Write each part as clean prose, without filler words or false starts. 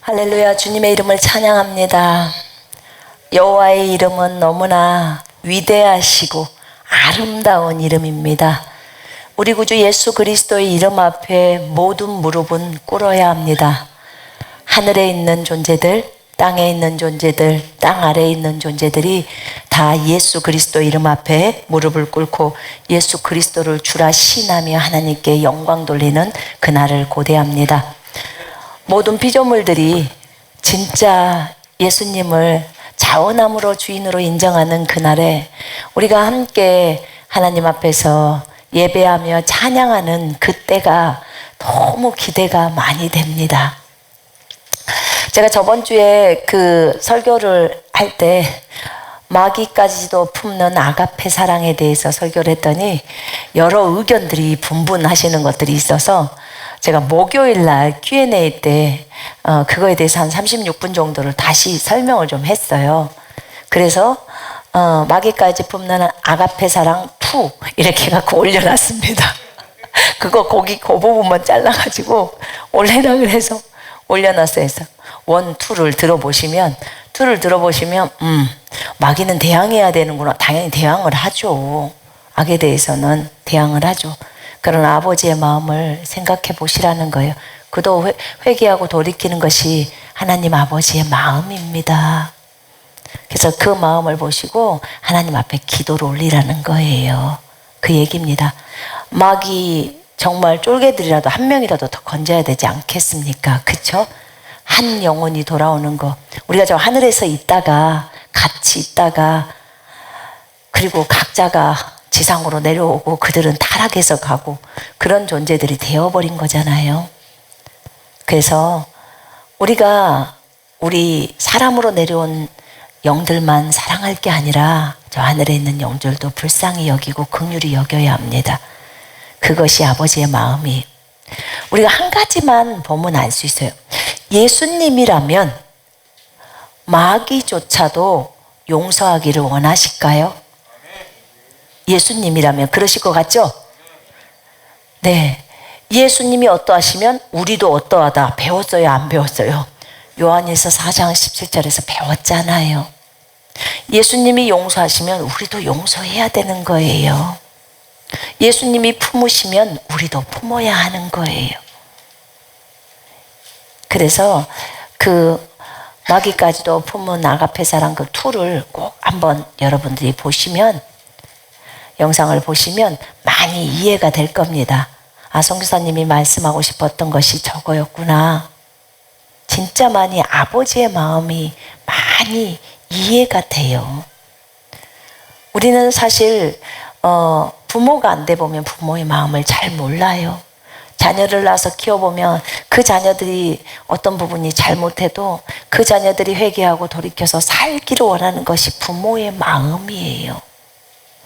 할렐루야. 주님의 이름을 찬양합니다. 여호와의 이름은 너무나 위대하시고 아름다운 이름입니다. 우리 구주 예수 그리스도의 이름 앞에 모든 무릎은 꿇어야 합니다. 하늘에 있는 존재들, 땅에 있는 존재들, 땅 아래에 있는 존재들이 다 예수 그리스도 이름 앞에 무릎을 꿇고 예수 그리스도를 주라 신하며 하나님께 영광 돌리는 그날을 고대합니다. 모든 피조물들이 진짜 예수님을 자원함으로 주인으로 인정하는 그날에 우리가 함께 하나님 앞에서 예배하며 찬양하는 그때가 너무 기대가 많이 됩니다. 제가 저번 주에 그 설교를 할 때 마귀까지도 품는 아가페 사랑에 대해서 설교를 했더니 여러 의견들이 분분하시는 것들이 있어서 제가 목요일 날 Q&A 때 그거에 대해서 한 36분 정도를 다시 설명을 좀 했어요. 그래서 마귀까지 품는 아가페 사랑 2 이렇게 갖고 올려놨습니다. 그거 거기 그 부분만 잘라가지고 올리라 그래서 올려놨어요. 1, 2를 들어보시면 마귀는 대항해야 되는구나. 당연히 대항을 하죠. 악에 대해서는 대항을 하죠. 그러나 아버지의 마음을 생각해 보시라는 거예요. 그도 회개하고 돌이키는 것이 하나님 아버지의 마음입니다. 그래서 그 마음을 보시고 하나님 앞에 기도를 올리라는 거예요. 그 얘기입니다. 마귀 정말 쫄개들이라도 한 명이라도 더 건져야 되지 않겠습니까? 그쵸? 한 영혼이 돌아오는 거. 우리가 저 하늘에서 있다가 같이 있다가 그리고 각자가 지상으로 내려오고 그들은 타락해서 가고 그런 존재들이 되어버린 거잖아요. 그래서 우리가 우리 사람으로 내려온 영들만 사랑할 게 아니라 저 하늘에 있는 영들도 불쌍히 여기고 긍휼히 여겨야 합니다. 그것이 아버지의 마음이. 우리가 한 가지만 보면 알 수 있어요. 예수님이라면 마귀조차도 용서하기를 원하실까요? 예수님이라면 그러실 것 같죠? 네. 예수님이 어떠하시면 우리도 어떠하다. 배웠어요? 안 배웠어요? 요한일서 4장 17절에서 배웠잖아요. 예수님이 용서하시면 우리도 용서해야 되는 거예요. 예수님이 품으시면 우리도 품어야 하는 거예요. 그래서 그 마귀까지도 품은 아가페 사랑 그 2를 꼭 한번 여러분들이 보시면 영상을 보시면 많이 이해가 될 겁니다. 아, 선교사님이 말씀하고 싶었던 것이 저거였구나. 진짜 많이 아버지의 마음이 많이 이해가 돼요. 우리는 사실 부모가 안 돼 보면 부모의 마음을 잘 몰라요. 자녀를 낳아서 키워보면 그 자녀들이 어떤 부분이 잘못해도 그 자녀들이 회개하고 돌이켜서 살기를 원하는 것이 부모의 마음이에요.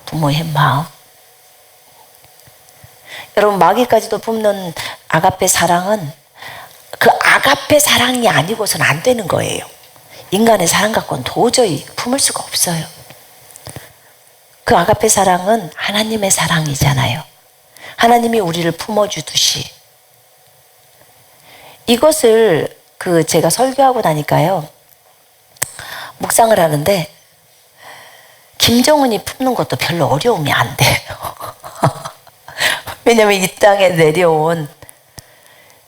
부모의 마음. 여러분, 마귀까지도 품는 아가페 사랑은 그 아가페 사랑이 아니고서는 안 되는 거예요. 인간의 사랑 갖고는 도저히 품을 수가 없어요. 그 아가페 사랑은 하나님의 사랑이잖아요. 하나님이 우리를 품어주듯이. 이것을 제가 설교하고 나니까요, 묵상을 하는데 김정은이 품는 것도 별로 어려움이 안 돼요. 왜냐면 이 땅에 내려온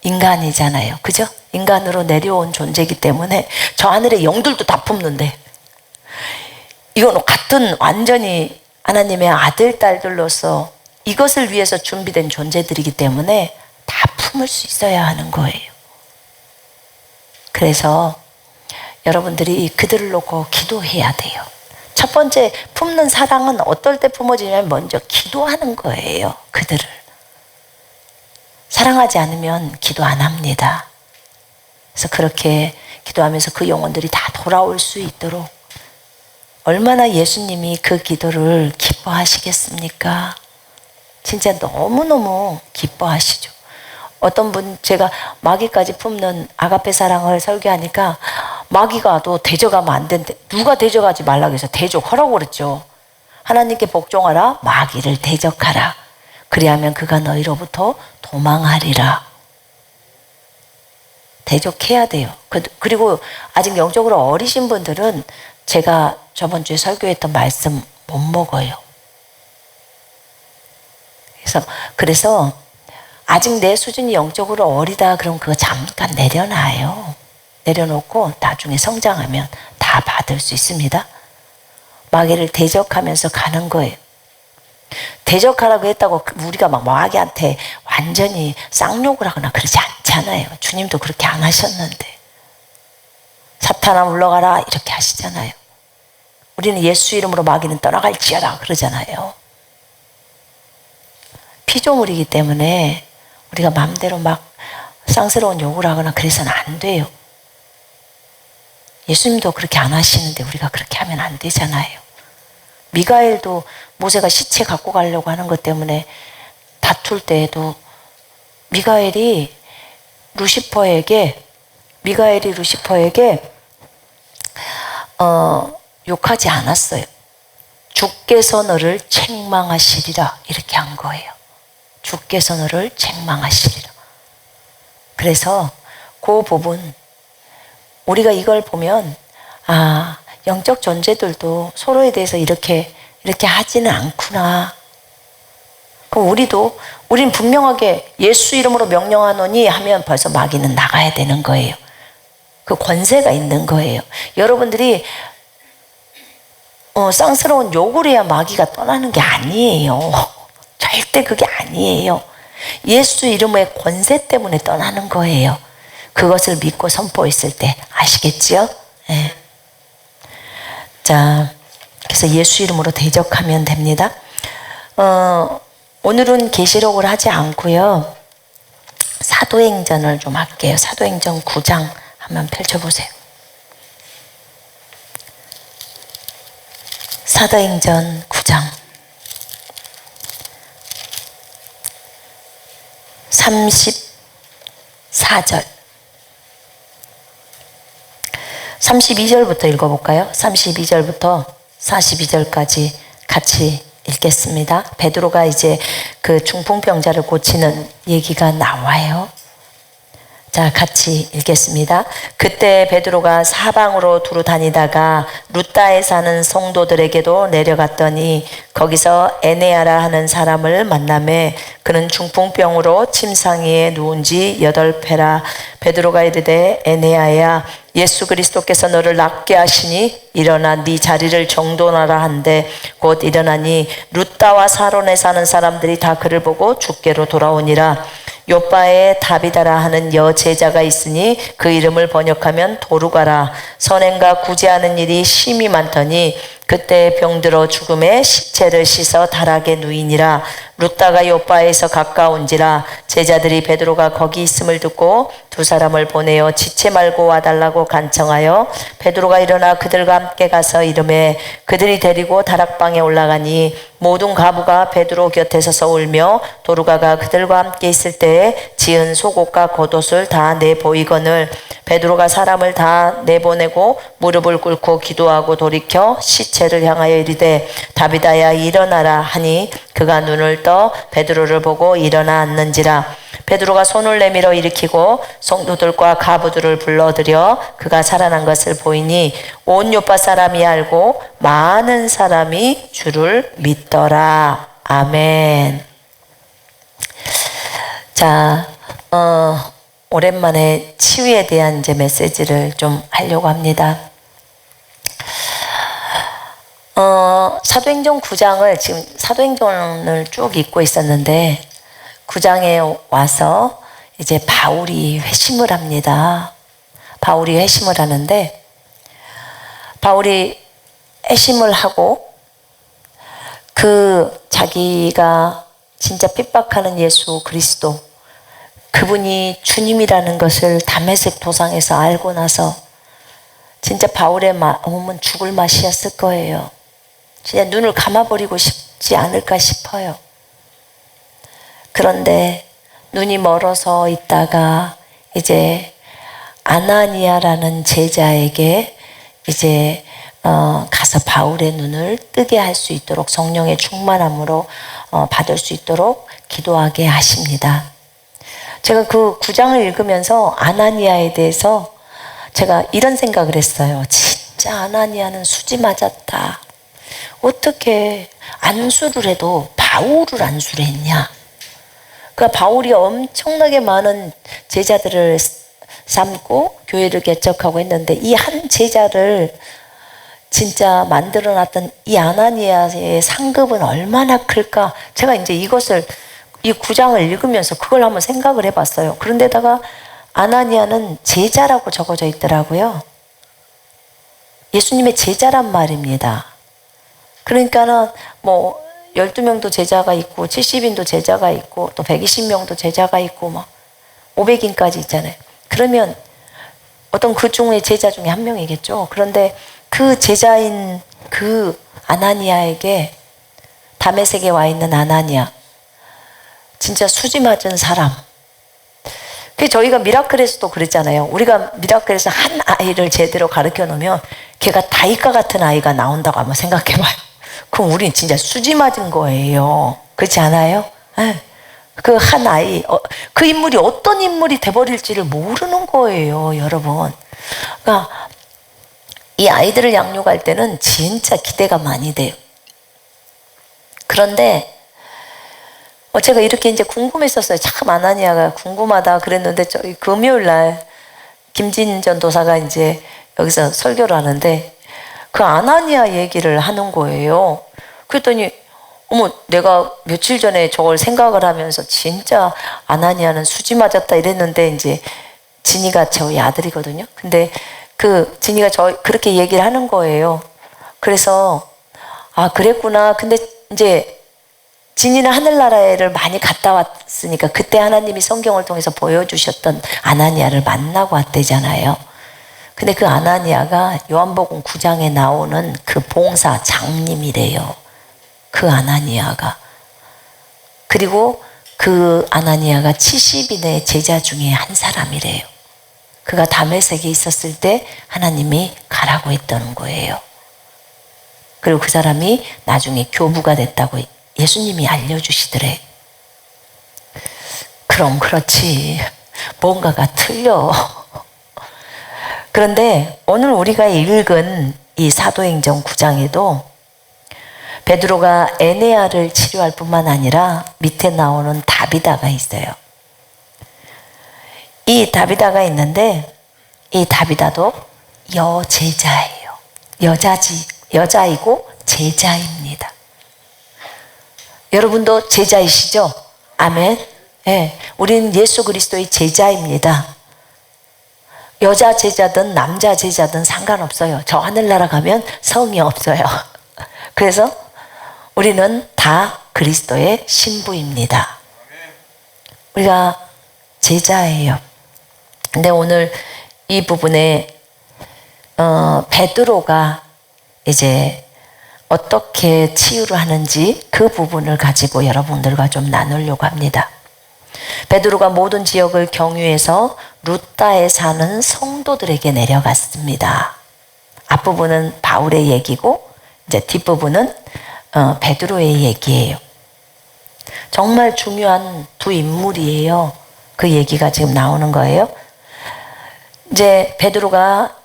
인간이잖아요. 그죠? 인간으로 내려온 존재이기 때문에 저 하늘의 영들도 다 품는데 이건 같은 완전히 하나님의 아들, 딸들로서 이것을 위해서 준비된 존재들이기 때문에 다 품을 수 있어야 하는 거예요. 그래서 여러분들이 그들을 놓고 기도해야 돼요. 첫 번째 품는 사랑은 어떨 때 품어지냐면 먼저 기도하는 거예요. 그들을. 사랑하지 않으면 기도 안 합니다. 그래서 그렇게 기도하면서 그 영혼들이 다 돌아올 수 있도록 얼마나 예수님이 그 기도를 기뻐하시겠습니까? 진짜 너무너무 기뻐하시죠. 어떤 분, 제가 마귀까지 품는 아가페 사랑을 설교하니까 마귀가 또 대적하면 안 된대. 누가 대적하지 말라고 해서 대적하라고 그랬죠. 하나님께 복종하라, 마귀를 대적하라. 그리하면 그가 너희로부터 도망하리라. 대적해야 돼요. 그리고 아직 영적으로 어리신 분들은 제가 저번 주에 설교했던 말씀 못 먹어요. 그래서 아직 내 수준이 영적으로 어리다 그럼 그거 잠깐 내려놔요. 내려놓고 나중에 성장하면 다 받을 수 있습니다. 마귀를 대적하면서 가는 거예요. 대적하라고 했다고 우리가 막 마귀한테 완전히 쌍욕을 하거나 그러지 않잖아요. 주님도 그렇게 안 하셨는데. 사탄아 물러가라 이렇게 하시잖아요. 우리는 예수 이름으로 마귀는 떠나갈지어다 그러잖아요. 피조물이기 때문에 우리가 마음대로 막 쌍스러운 욕을 하거나 그래서는 안 돼요. 예수님도 그렇게 안 하시는데 우리가 그렇게 하면 안 되잖아요. 미가엘도 모세가 시체 갖고 가려고 하는 것 때문에 다툴 때에도 미가엘이 루시퍼에게 욕하지 않았어요. 주께서 너를 책망하시리라 이렇게 한 거예요. 주께서 너를 책망하시리라. 그래서 그 부분 우리가 이걸 보면 영적 존재들도 서로에 대해서 이렇게 하지는 않구나. 그럼 우린 분명하게 예수 이름으로 명령하노니 하면 벌써 마귀는 나가야 되는 거예요. 그 권세가 있는 거예요. 여러분들이 쌍스러운 욕을 해야 마귀가 떠나는 게 아니에요. 절대 그게 아니에요. 예수 이름의 권세 때문에 떠나는 거예요. 그것을 믿고 선포했을 때 아시겠지요? 네. 자, 그래서 예수 이름으로 대적하면 됩니다. 오늘은 계시록을 하지 않고요. 사도행전을 좀 할게요. 사도행전 9장 한번 펼쳐보세요. 사도행전 9장 34절 32절부터 읽어볼까요? 32절부터 42절까지 같이 읽겠습니다. 베드로가 이제 그 중풍병자를 고치는 얘기가 나와요. 자, 같이 읽겠습니다. 그때 베드로가 사방으로 두루 다니다가 루따에 사는 성도들에게도 내려갔더니 거기서 에네아라 하는 사람을 만나매 그는 중풍병으로 침상위에 누운 지 8회라. 베드로가 이르되 에네아야 예수 그리스도께서 너를 낫게 하시니 일어나 네 자리를 정돈하라 한데 곧 일어나니 루따와 사론에 사는 사람들이 다 그를 보고 주께로 돌아오니라. 요바에 다비다라 하는 여제자가 있으니 그 이름을 번역하면 도루가라. 선행과 구제하는 일이 심히 많더니 그때 병들어 죽음에 시체를 씻어 다락에 누이니라. 루따가 요바에서 가까운지라. 제자들이 베드로가 거기 있음을 듣고 두 사람을 보내어 지체 말고 와달라고 간청하여 베드로가 일어나 그들과 함께 가서 이르매 그들이 데리고 다락방에 올라가니 모든 가부가 베드로 곁에 서서 울며 도루가가 그들과 함께 있을 때에 지은 속옷과 겉옷을 다 내보이거늘 베드로가 사람을 다 내보내고 무릎을 꿇고 기도하고 돌이켜 시체를 향하여 이르되 다비다야 일어나라 하니 그가 눈을 떠 베드로를 보고 일어나 앉는지라. 베드로가 손을 내밀어 일으키고 성도들과 가부들을 불러들여 그가 살아난 것을 보이니 온 요파 사람이 알고 많은 사람이 주를 믿더라. 아멘. 자, 오랜만에 치유에 대한 이제 메시지를 좀 하려고 합니다. 사도행전 9장을 지금 사도행전을 쭉 읽고 있었는데 9장에 와서 이제 바울이 회심을 합니다. 바울이 회심을 하는데 바울이 회심을 하고 그 자기가 진짜 핍박하는 예수 그리스도 그분이 주님이라는 것을 다메섹 도상에서 알고 나서 진짜 바울의 마음은 죽을 맛이었을 거예요. 진짜 눈을 감아버리고 싶지 않을까 싶어요. 그런데 눈이 멀어서 있다가 이제 아나니아라는 제자에게 이제 가서 바울의 눈을 뜨게 할 수 있도록 성령의 충만함으로 받을 수 있도록 기도하게 하십니다. 제가 그 9장을 읽으면서 아나니아에 대해서 제가 이런 생각을 했어요. 진짜 아나니아는 수지 맞았다. 어떻게 안수를 해도 바울을 안수를 했냐? 그러니까 바울이 엄청나게 많은 제자들을 삼고 교회를 개척하고 했는데 이 한 제자를 진짜 만들어놨던 이 아나니아의 상급은 얼마나 클까? 제가 이제 이것을 이 9장을 읽으면서 그걸 한번 생각을 해봤어요. 그런데다가 아나니아는 제자라고 적어져 있더라고요. 예수님의 제자란 말입니다. 그러니까는 뭐 12명도 제자가 있고 70인도 제자가 있고 또 120명도 제자가 있고 막 500인까지 있잖아요. 그러면 어떤 그 중에 제자 중에 한 명이겠죠. 그런데 그 제자인 그 아나니아에게 다메섹에 와 있는 아나니아 진짜 수지 맞은 사람. 그 저희가 미라클에서도 그랬잖아요. 우리가 미라클에서 한 아이를 제대로 가르쳐 놓으면 걔가 다윗과 같은 아이가 나온다고 한번 생각해 봐요. 그럼 우린 진짜 수지 맞은 거예요. 그렇지 않아요? 그 한 아이, 그 인물이 어떤 인물이 돼버릴지를 모르는 거예요, 여러분. 그러니까 이 아이들을 양육할 때는 진짜 기대가 많이 돼요. 그런데 제가 이렇게 이제 궁금했었어요. 참 아나니아가 궁금하다 그랬는데 저희 금요일 날 김진 전도사가 이제 여기서 설교를 하는데 그 아나니아 얘기를 하는 거예요. 그랬더니 어머 내가 며칠 전에 저걸 생각을 하면서 진짜 아나니아는 수지 맞았다 이랬는데 이제 진이가 저희 아들이거든요. 근데 그 진이가 그렇게 얘기를 하는 거예요. 그래서 아 그랬구나. 근데 이제 진이는 하늘나라를 많이 갔다 왔으니까 그때 하나님이 성경을 통해서 보여주셨던 아나니아를 만나고 왔대잖아요. 근데 그 아나니아가 요한복음 9장에 나오는 그 봉사 장님이래요. 그 아나니아가. 그리고 그 아나니아가 70인의 제자 중에 한 사람이래요. 그가 다메섹에 있었을 때 하나님이 가라고 했던 거예요. 그리고 그 사람이 나중에 교부가 됐다고 예수님이 알려주시더래. 그럼 그렇지. 뭔가가 틀려. 그런데 오늘 우리가 읽은 이 사도행전 9장에도 베드로가 에네아를 치료할 뿐만 아니라 밑에 나오는 다비다가 있어요. 이 다비다가 있는데 이 다비다도 여제자예요. 여자이고 제자입니다. 여러분도 제자이시죠? 아멘. 네, 우리는 예수 그리스도의 제자입니다. 여자 제자든 남자 제자든 상관없어요. 저 하늘나라 가면 성이 없어요. 그래서 우리는 다 그리스도의 신부입니다. 우리가 제자예요. 근데 오늘 이 부분에 베드로가 이제 어떻게 치유를 하는지 그 부분을 가지고 여러분들과 좀 나누려고 합니다. 베드로가 모든 지역을 경유해서 루따에 사는 성도들에게 내려갔습니다. 앞부분은 바울의 얘기고 이제 뒷부분은 베드로의 얘기예요. 정말 중요한 두 인물이에요. 그 얘기가 지금 나오는 거예요. 이제 베드로가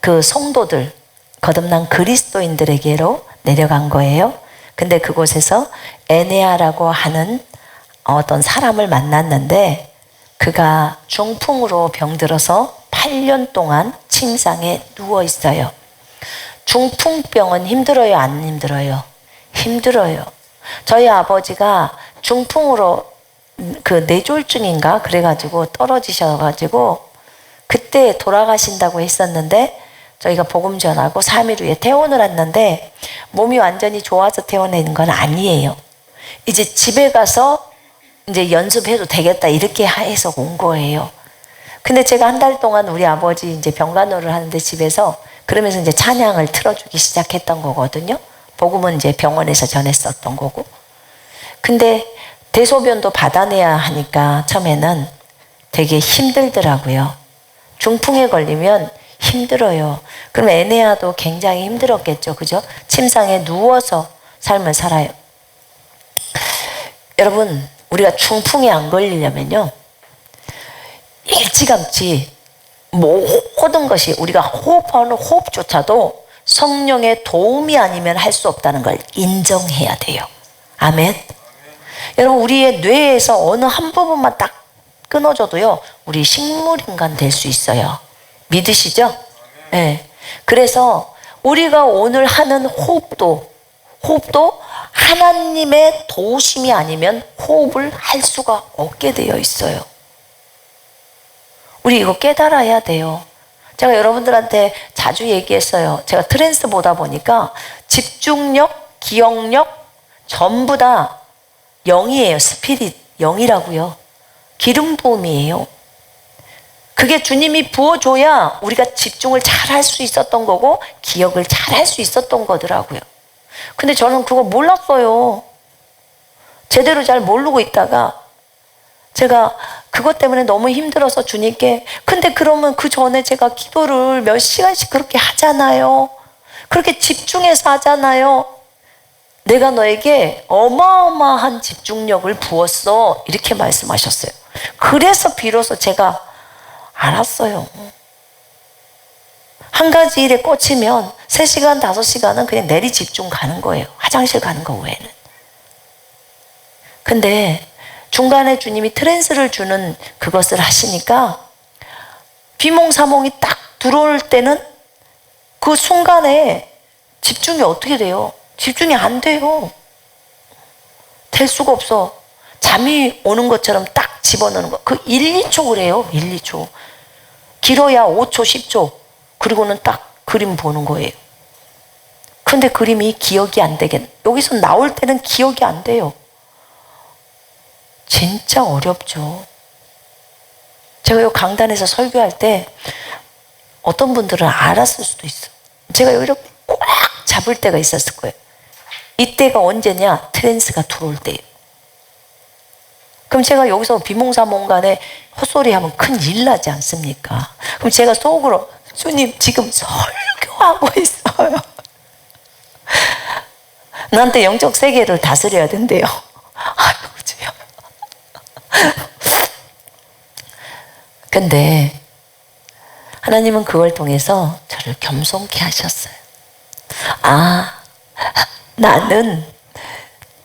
그 성도들 거듭난 그리스도인들에게로 내려간 거예요. 근데 그곳에서 에네아라고 하는 어떤 사람을 만났는데 그가 중풍으로 병들어서 8년 동안 침상에 누워 있어요. 중풍병은 힘들어요, 안 힘들어요? 힘들어요. 저희 아버지가 중풍으로 그 뇌졸중인가 그래가지고 떨어지셔가지고 그때 돌아가신다고 했었는데 저희가 복음 전하고 3일 후에 퇴원을 했는데 몸이 완전히 좋아서 퇴원한 건 아니에요. 이제 집에 가서 이제 연습해도 되겠다 이렇게 해서 온 거예요. 근데 제가 한 달 동안 우리 아버지 이제 병간호를 하는데 집에서 그러면서 이제 찬양을 틀어주기 시작했던 거거든요. 복음은 이제 병원에서 전했었던 거고. 근데 대소변도 받아내야 하니까 처음에는 되게 힘들더라고요. 중풍에 걸리면 힘들어요. 그럼 에네아도 굉장히 힘들었겠죠. 그죠? 침상에 누워서 삶을 살아요. 여러분, 우리가 중풍에 안 걸리려면요, 일찌감치 모든 것이 우리가 호흡하는 호흡조차도 성령의 도움이 아니면 할 수 없다는 걸 인정해야 돼요. 아멘. 여러분, 우리의 뇌에서 어느 한 부분만 딱 끊어져도요, 우리 식물인간 될 수 있어요. 믿으시죠? 네. 그래서 우리가 오늘 하는 호흡도 하나님의 도우심이 아니면 호흡을 할 수가 없게 되어 있어요. 우리 이거 깨달아야 돼요. 제가 여러분들한테 자주 얘기했어요. 제가 트랜스 보다 보니까 집중력, 기억력 전부 다 0이에요. 스피릿 0이라고요. 기름 부음이에요. 그게 주님이 부어줘야 우리가 집중을 잘 할 수 있었던 거고 기억을 잘 할 수 있었던 거더라고요. 근데 저는 그거 몰랐어요. 제대로 잘 모르고 있다가 제가 그것 때문에 너무 힘들어서 주님께, 근데 그러면 그 전에 제가 기도를 몇 시간씩 그렇게 하잖아요. 그렇게 집중해서 하잖아요. 내가 너에게 어마어마한 집중력을 부었어. 이렇게 말씀하셨어요. 그래서 비로소 제가 알았어요. 한 가지 일에 꽂히면 3시간, 5시간은 그냥 내리 집중 가는 거예요. 화장실 가는 거 외에는. 근데 중간에 주님이 트랜스를 주는 그것을 하시니까 비몽사몽이 딱 들어올 때는 그 순간에 집중이 어떻게 돼요? 집중이 안 돼요. 될 수가 없어. 잠이 오는 것처럼 딱 집어넣는 거. 그 1, 2초 그래요. 1, 2초. 길어야 5초, 10초. 그리고는 딱 그림 보는 거예요. 근데 그림이 기억이 안 되겠. 여기서 나올 때는 기억이 안 돼요. 진짜 어렵죠. 제가 이 강단에서 설교할 때 어떤 분들은 알았을 수도 있어. 제가 여기를 꽉 잡을 때가 있었을 거예요. 이때가 언제냐? 트랜스가 들어올 때예요. 그럼 제가 여기서 비몽사몽간에 헛소리하면 큰일 나지 않습니까? 그럼 제가 속으로 주님 지금 설교하고 있어요. 나한테 영적 세계를 다스려야 된대요. 아이고 주여. 근데 하나님은 그걸 통해서 저를 겸손케 하셨어요. 아, 나는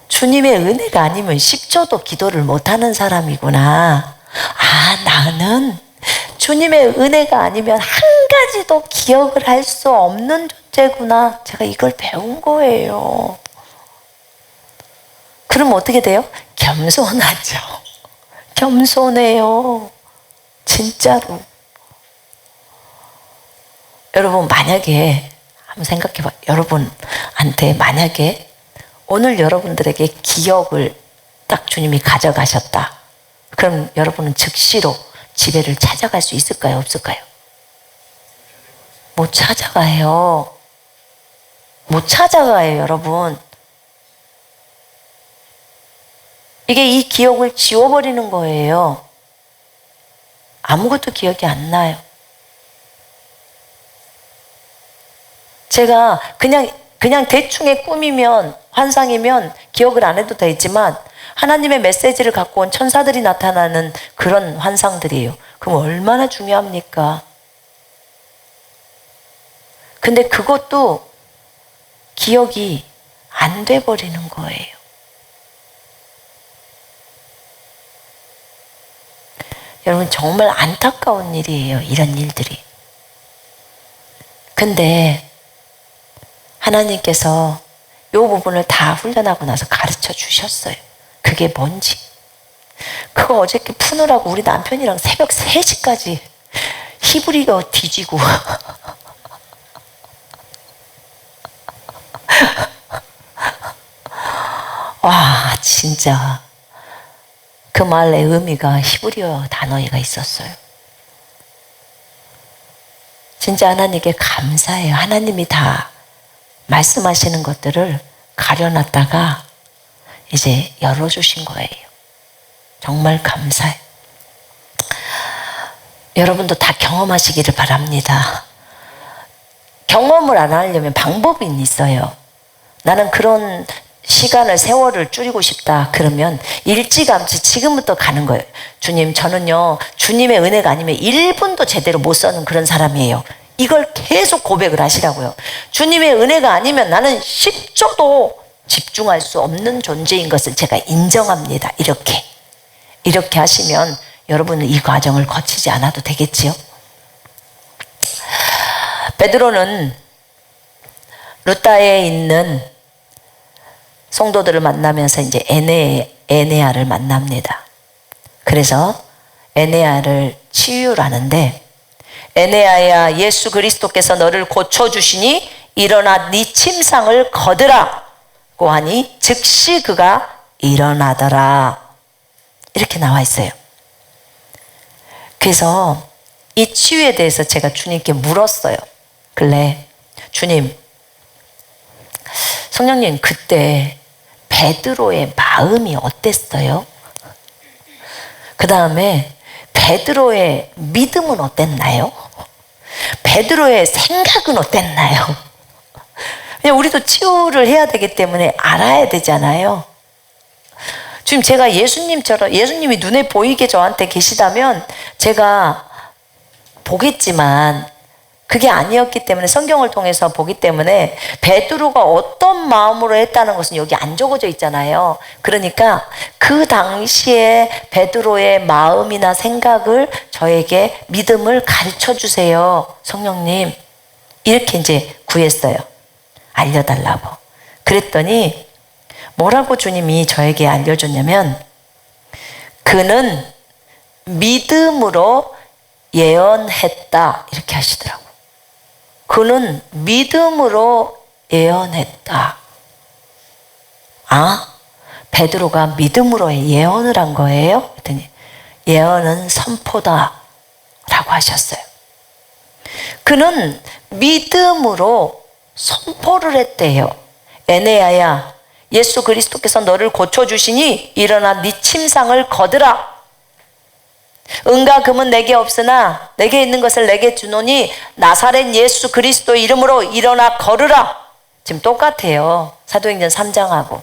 주님의 은혜가 아니면 10초도 기도를 못하는 사람이구나. 아, 나는 주님의 은혜가 아니면 한 가지도 기억을 할 수 없는 존재구나. 제가 이걸 배운 거예요. 그럼 어떻게 돼요? 겸손하죠. 겸손해요. 진짜로. 여러분, 만약에 한번 생각해 봐요. 여러분한테 만약에 오늘 여러분들에게 기억을 딱 주님이 가져가셨다. 그럼 여러분은 즉시로 집에를 찾아갈 수 있을까요? 없을까요? 못 찾아가요. 못 찾아가요, 여러분. 이게 이 기억을 지워버리는 거예요. 아무것도 기억이 안 나요. 제가 그냥 대충의 꿈이면, 환상이면 기억을 안 해도 되지만 하나님의 메시지를 갖고 온 천사들이 나타나는 그런 환상들이에요. 그럼 얼마나 중요합니까? 근데 그것도 기억이 안 돼 버리는 거예요. 여러분, 정말 안타까운 일이에요. 이런 일들이. 근데 하나님께서 이 부분을 다 훈련하고 나서 가르쳐 주셨어요. 그게 뭔지. 그거 어저께 푸느라고 우리 남편이랑 새벽 3시까지 히브리어 뒤지고 와, 진짜 그 말의 의미가 히브리어 단어가 있었어요. 진짜 하나님께 감사해요. 하나님이 다 말씀하시는 것들을 가려놨다가 이제 열어주신 거예요. 정말 감사해요. 여러분도 다 경험하시기를 바랍니다. 경험을 안 하려면 방법이 있어요. 나는 그런 시간을 세월을 줄이고 싶다 그러면 일찌감치 지금부터 가는 거예요. 주님, 저는요 주님의 은혜가 아니면 1분도 제대로 못 써는 그런 사람이에요. 이걸 계속 고백을 하시라고요. 주님의 은혜가 아니면 나는 10초도 집중할 수 없는 존재인 것을 제가 인정합니다. 이렇게 하시면 여러분은 이 과정을 거치지 않아도 되겠지요. 베드로는 루다에 있는 성도들을 만나면서 이제 에네아를 만납니다. 그래서 에네아를 치유를 하는데, 에네아야, 예수 그리스도께서 너를 고쳐주시니 일어나 네 침상을 거두라고 하니 즉시 그가 일어나더라. 이렇게 나와 있어요. 그래서 이 치유에 대해서 제가 주님께 물었어요. 근래 주님, 성령님 그때 베드로의 마음이 어땠어요? 그 다음에 베드로의 믿음은 어땠나요? 베드로의 생각은 어땠나요? 그냥 우리도 치유를 해야 되기 때문에 알아야 되잖아요. 지금 제가 예수님처럼, 예수님이 눈에 보이게 저한테 계시다면 제가 보겠지만 그게 아니었기 때문에, 성경을 통해서 보기 때문에 베드로가 어떤 마음으로 했다는 것은 여기 안 적어져 있잖아요. 그러니까 그 당시에 베드로의 마음이나 생각을 저에게, 믿음을 가르쳐 주세요, 성령님. 이렇게 이제 구했어요. 알려달라고. 그랬더니 뭐라고 주님이 저에게 알려줬냐면, 그는 믿음으로 예언했다, 이렇게 하시더라고요. 그는 믿음으로 예언했다. 아, 베드로가 믿음으로 예언을 한 거예요? 그랬더니 예언은 선포다 라고 하셨어요. 그는 믿음으로 선포를 했대요. 에네아야, 예수 그리스도께서 너를 고쳐주시니 일어나 네 침상을 거두라. 은과 금은 내게 없으나 내게 있는 것을 내게 주노니 나사렛 예수 그리스도의 이름으로 일어나 걸으라. 지금 똑같아요. 사도행전 3장하고.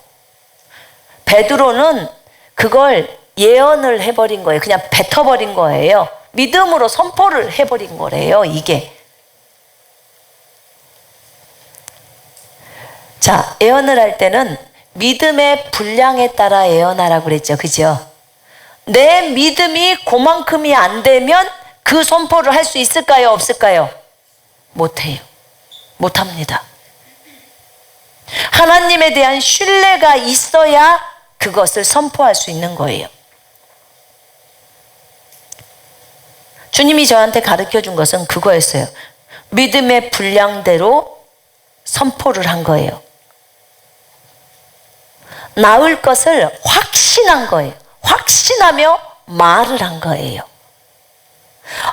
베드로는 그걸 예언을 해버린 거예요. 그냥 뱉어버린 거예요. 믿음으로 선포를 해버린 거래요, 이게. 자, 예언을 할 때는 믿음의 분량에 따라 예언하라고 그랬죠. 그죠? 내 믿음이 그만큼이 안 되면 그 선포를 할 수 있을까요? 없을까요? 못해요. 못합니다. 하나님에 대한 신뢰가 있어야 그것을 선포할 수 있는 거예요. 주님이 저한테 가르쳐 준 것은 그거였어요. 믿음의 분량대로 선포를 한 거예요. 나을 것을 확신한 거예요. 확신하며 말을 한 거예요.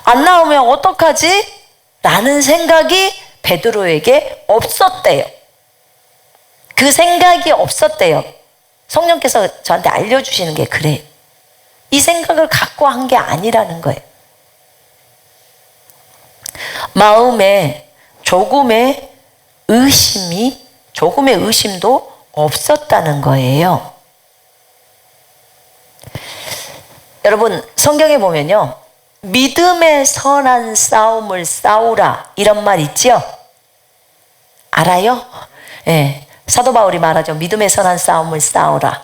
안 나오면 어떡하지? 라는 생각이 베드로에게 없었대요. 그 생각이 없었대요. 성령께서 저한테 알려주시는 게 그래. 이 생각을 갖고 한 게 아니라는 거예요. 마음에 조금의 의심도 없었다는 거예요. 여러분, 성경에 보면요, 믿음의 선한 싸움을 싸우라, 이런 말 있죠? 알아요? 네, 사도 바울이 말하죠. 믿음의 선한 싸움을 싸우라.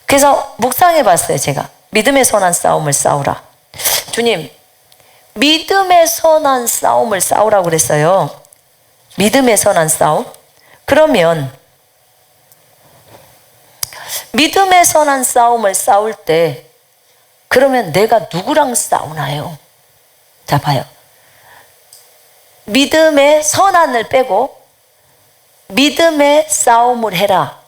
그래서 묵상해 봤어요, 제가. 믿음의 선한 싸움을 싸우라. 주님, 믿음의 선한 싸움을 싸우라고 그랬어요. 믿음의 선한 싸움? 그러면 믿음의 선한 싸움을 싸울 때, 그러면 내가 누구랑 싸우나요? 자, 봐요. 믿음의 선한을 빼고 믿음의 싸움을 해라.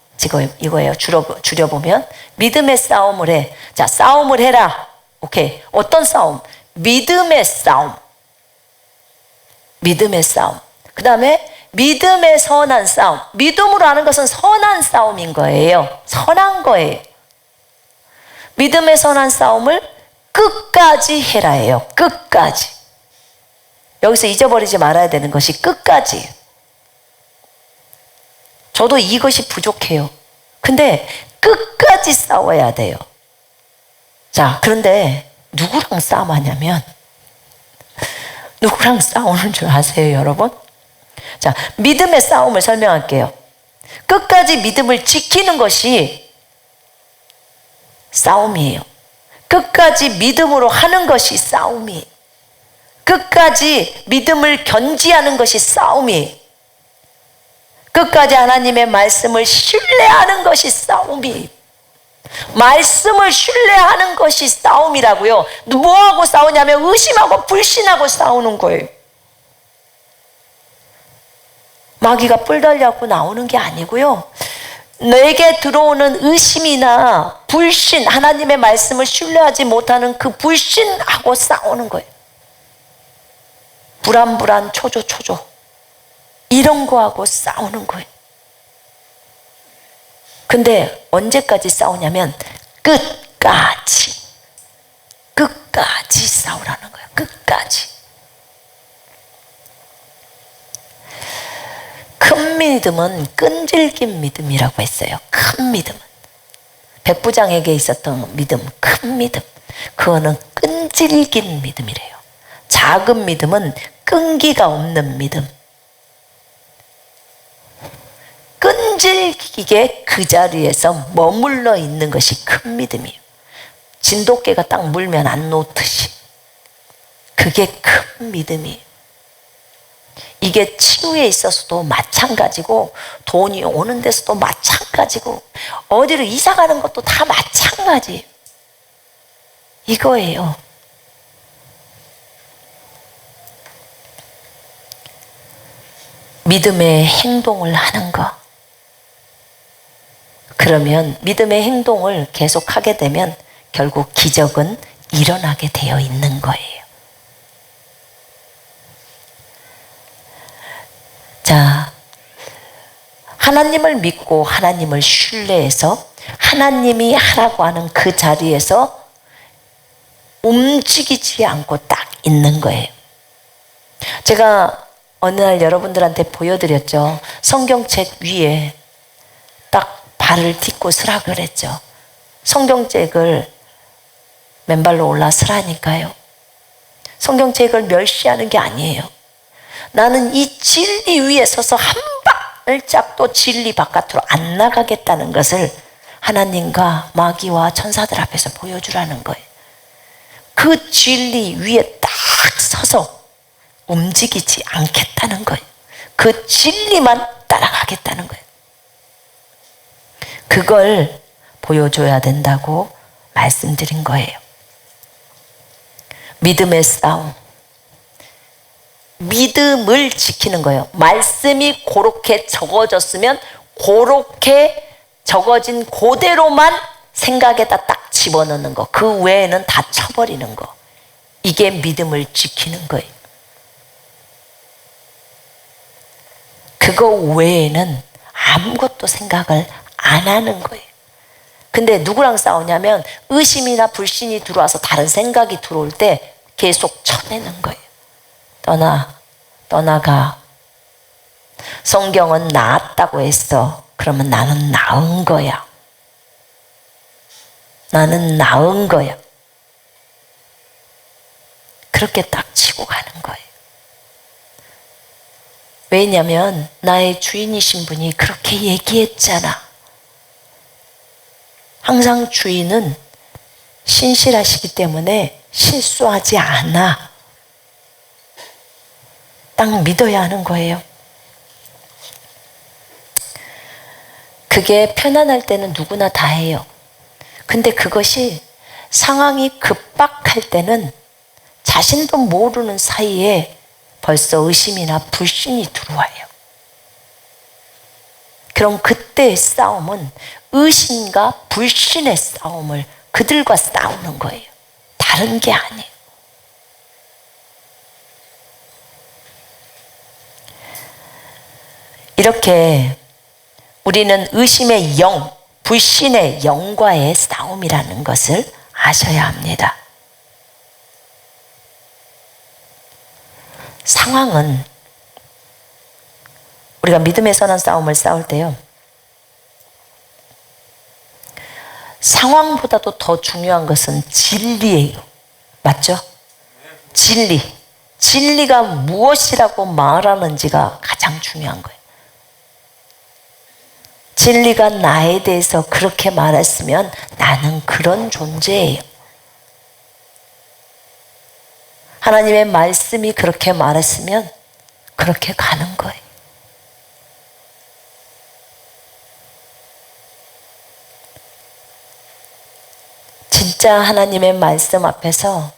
이거예요. 줄여보면 믿음의 싸움을 해. 자, 싸움을 해라. 오케이. 어떤 싸움? 믿음의 싸움. 믿음의 싸움. 그 다음에 믿음의 선한 싸움. 믿음으로 하는 것은 선한 싸움인 거예요. 선한 거예요. 믿음의 선한 싸움을 끝까지 해라예요. 끝까지. 여기서 잊어버리지 말아야 되는 것이 끝까지. 저도 이것이 부족해요. 근데 끝까지 싸워야 돼요. 자, 그런데 누구랑 싸움하냐면, 누구랑 싸우는 줄 아세요, 여러분? 자, 믿음의 싸움을 설명할게요. 끝까지 믿음을 지키는 것이 싸움이에요. 끝까지 믿음으로 하는 것이 싸움이에요. 끝까지 믿음을 견지하는 것이 싸움이에요. 끝까지 하나님의 말씀을 신뢰하는 것이 싸움이에요. 말씀을 신뢰하는 것이 싸움이라고요. 뭐하고 싸우냐면 의심하고 불신하고 싸우는 거예요. 마귀가 뿔 달려갖고 나오는 게 아니고요. 내게 들어오는 의심이나 불신, 하나님의 말씀을 신뢰하지 못하는 그 불신하고 싸우는 거예요. 불안, 초조. 이런 거하고 싸우는 거예요. 근데 언제까지 싸우냐면 끝까지 싸우라는 거예요. 끝까지. 큰 믿음은 끈질긴 믿음이라고 했어요. 큰 믿음은. 백부장에게 있었던 믿음, 큰 믿음. 그거는 끈질긴 믿음이래요. 작은 믿음은 끈기가 없는 믿음. 끈질기게 그 자리에서 머물러 있는 것이 큰 믿음이에요. 진돗개가 딱 물면 안 놓듯이. 그게 큰 믿음이에요. 이게 치유에 있어서도 마찬가지고, 돈이 오는 데서도 마찬가지고, 어디로 이사 가는 것도 다 마찬가지예요. 이거예요. 믿음의 행동을 하는 것. 그러면 믿음의 행동을 계속하게 되면 결국 기적은 일어나게 되어 있는 거예요. 자, 하나님을 믿고 하나님을 신뢰해서 하나님이 하라고 하는 그 자리에서 움직이지 않고 딱 있는 거예요. 제가 어느 날 여러분들한테 보여드렸죠. 성경책 위에 딱 발을 딛고 서라 그랬죠. 성경책을 맨발로 올라 서라니까요. 성경책을 멸시하는 게 아니에요. 나는 이 진리 위에 서서 한 발짝도 진리 바깥으로 안 나가겠다는 것을 하나님과 마귀와 천사들 앞에서 보여주라는 거예요. 그 진리 위에 딱 서서 움직이지 않겠다는 거예요. 그 진리만 따라가겠다는 거예요. 그걸 보여줘야 된다고 말씀드린 거예요. 믿음의 싸움. 믿음을 지키는 거예요. 말씀이 그렇게 적어졌으면 그렇게 적어진 그대로만 생각에다 딱 집어넣는 거. 그 외에는 다 쳐버리는 거. 이게 믿음을 지키는 거예요. 그거 외에는 아무것도 생각을 안 하는 거예요. 근데 누구랑 싸우냐면 의심이나 불신이 들어와서 다른 생각이 들어올 때 계속 쳐내는 거예요. 떠나가. 성경은 나았다고 했어. 그러면 나는 나은 거야. 나는 나은 거야. 그렇게 딱 치고 가는 거예요. 왜냐면 나의 주인이신 분이 그렇게 얘기했잖아. 항상 주인은 신실하시기 때문에 실수하지 않아. 딱 믿어야 하는 거예요. 그게 편안할 때는 누구나 다 해요. 근데 그것이 상황이 급박할 때는 자신도 모르는 사이에 벌써 의심이나 불신이 들어와요. 그럼 그때의 싸움은 의심과 불신의 싸움을 그들과 싸우는 거예요. 다른 게 아니에요. 이렇게 우리는 의심의 영, 불신의 영과의 싸움이라는 것을 아셔야 합니다. 상황은 우리가 믿음의 선한 싸움을 싸울 때요, 상황보다도 더 중요한 것은 진리예요. 맞죠? 진리. 진리가 무엇이라고 말하는지가 가장 중요한 거예요. 진리가 나에 대해서 그렇게 말했으면 나는 그런 존재예요. 하나님의 말씀이 그렇게 말했으면 그렇게 가는 거예요. 진짜 하나님의 말씀 앞에서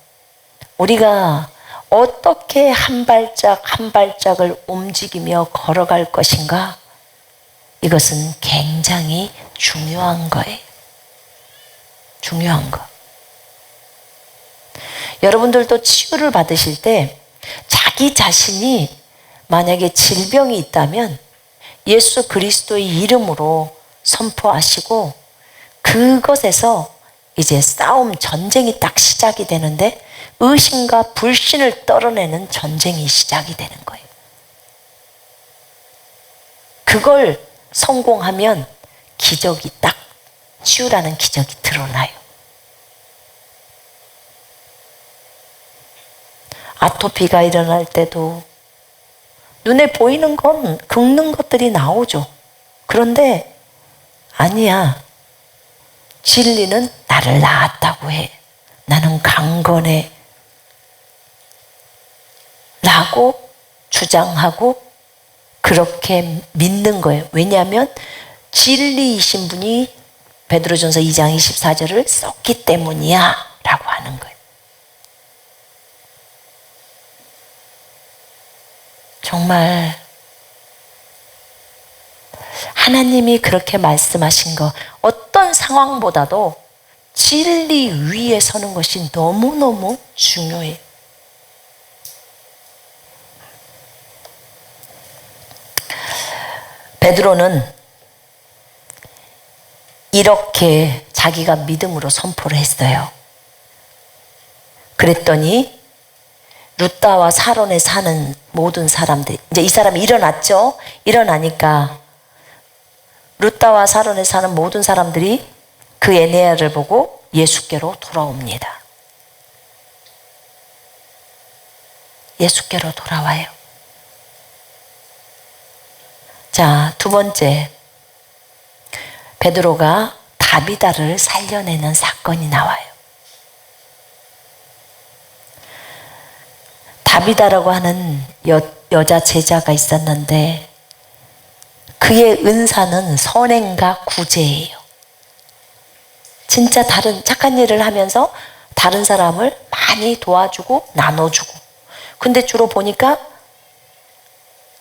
우리가 어떻게 한 발짝 한 발짝을 움직이며 걸어갈 것인가? 이것은 굉장히 중요한 거예요. 중요한 거. 여러분들도 치유를 받으실 때 자기 자신이 만약에 질병이 있다면 예수 그리스도의 이름으로 선포하시고 그것에서 이제 싸움, 전쟁이 딱 시작이 되는데 의심과 불신을 떨어내는 전쟁이 시작이 되는 거예요. 그걸 성공하면 기적이 딱, 치유라는 기적이 드러나요. 아토피가 일어날 때도 눈에 보이는 건 긁는 것들이 나오죠. 그런데 아니야. 진리는 나를 낳았다고 해. 나는 강건해. 라고 주장하고 그렇게 믿는 거예요. 왜냐하면 진리이신 분이 베드로전서 2장 24절을 썼기 때문이야 라고 하는 거예요. 정말 하나님이 그렇게 말씀하신 거, 어떤 상황보다도 진리 위에 서는 것이 너무너무 중요해요. 베드로는 이렇게 자기가 믿음으로 선포를 했어요. 그랬더니 루다와 사론에 사는 모든 사람들, 이제 이 사람이 일어났죠. 일어나니까 루다와 사론에 사는 모든 사람들이 그 에네아를 보고 예수께로 돌아옵니다. 예수께로 돌아와요. 자, 두 번째, 베드로가 다비다를 살려내는 사건이 나와요. 다비다라고 하는 여자 제자가 있었는데 그의 은사는 선행과 구제예요. 진짜 다른 착한 일을 하면서 다른 사람을 많이 도와주고 나눠주고, 근데 주로 보니까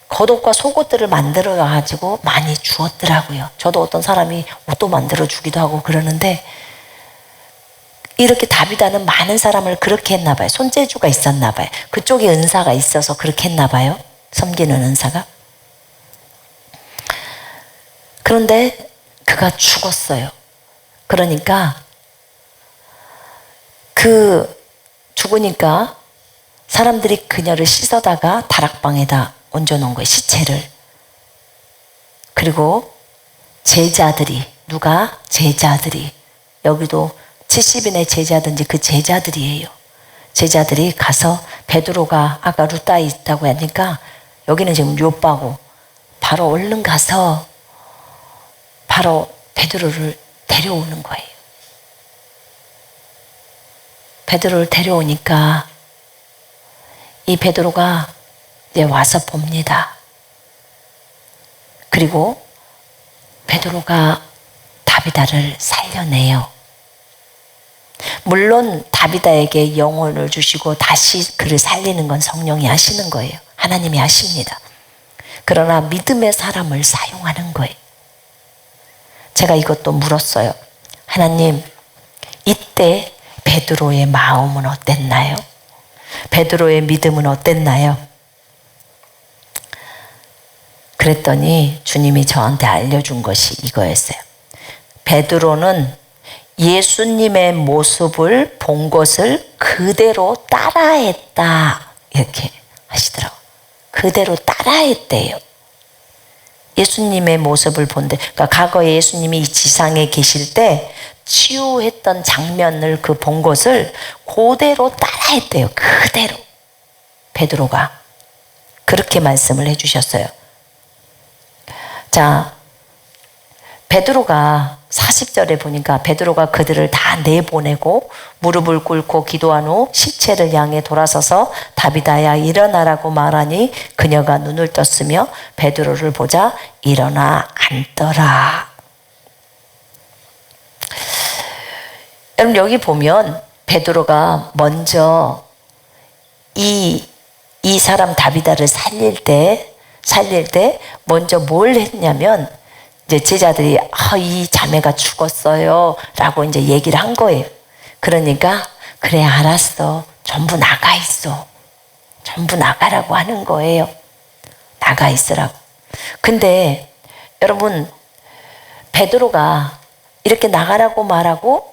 겉옷과 속옷들을 만들어 가지고 많이 주었더라고요. 저도 어떤 사람이 옷도 만들어 주기도 하고 그러는데 이렇게 다비다는 많은 사람을 그렇게 했나 봐요. 손재주가 있었나 봐요. 그쪽에 은사가 있어서 그렇게 했나 봐요. 섬기는 은사가. 그런데 그가 죽었어요. 그러니까 죽으니까 사람들이 그녀를 씻어다가 다락방에다 얹어놓은 거예요. 시체를. 그리고 제자들이, 여기도 70인의 제자든지 그 제자들이에요. 제자들이 가서 베드로가 아까 루다에 있다고 하니까 여기는 지금 요바고 바로 얼른 가서 바로 베드로를 데려오는 거예요. 베드로를 데려오니까 이 베드로가 이제 와서 봅니다. 그리고 베드로가 다비다를 살려내요. 물론 다비다에게 영혼을 주시고 다시 그를 살리는 건 성령이 하시는 거예요. 하나님이 하십니다. 그러나 믿음의 사람을 사용하는 거예요. 제가 이것도 물었어요. 하나님, 이때 베드로의 마음은 어땠나요? 베드로의 믿음은 어땠나요? 그랬더니 주님이 저한테 알려준 것이 이거였어요. 베드로는 예수님의 모습을 본 것을 그대로 따라했다. 이렇게 하시더라고요. 그대로 따라했대요. 예수님의 모습을 본데, 그러니까 과거에 예수님이 이 지상에 계실 때 치유했던 장면을 그 본 것을 그대로 따라했대요. 그대로. 베드로가 그렇게 말씀을 해주셨어요. 자, 베드로가 40절에 보니까 베드로가 그들을 다 내보내고 무릎을 꿇고 기도한 후 시체를 향해 돌아서서 다비다야 일어나라고 말하니 그녀가 눈을 떴으며 베드로를 보자 일어나 앉더라. 여러분 여기 보면 베드로가 먼저 이 사람 다비다를 살릴 때 먼저 뭘 했냐면 이제 제자들이 이 자매가 죽었어요 라고 이제 얘기를 한 거예요. 그러니까 그래 알았어, 전부 나가 있어, 전부 나가라고 하는 거예요. 나가 있으라고. 근데 여러분 베드로가 이렇게 나가라고 말하고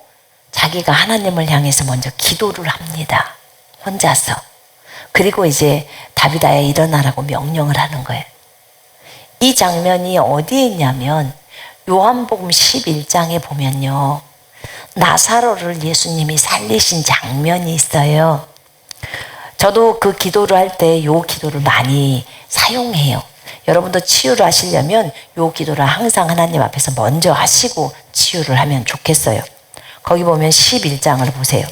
자기가 하나님을 향해서 먼저 기도를 합니다. 혼자서. 그리고 이제 다비다야 일어나라고 명령을 하는 거예요. 이 장면이 어디에 있냐면 요한복음 11장에 보면요, 나사로를 예수님이 살리신 장면이 있어요. 저도 그 기도를 할 때 요 기도를 많이 사용해요. 여러분도 치유를 하시려면 요 기도를 항상 하나님 앞에서 먼저 하시고 치유를 하면 좋겠어요. 거기 보면 11장을 보세요.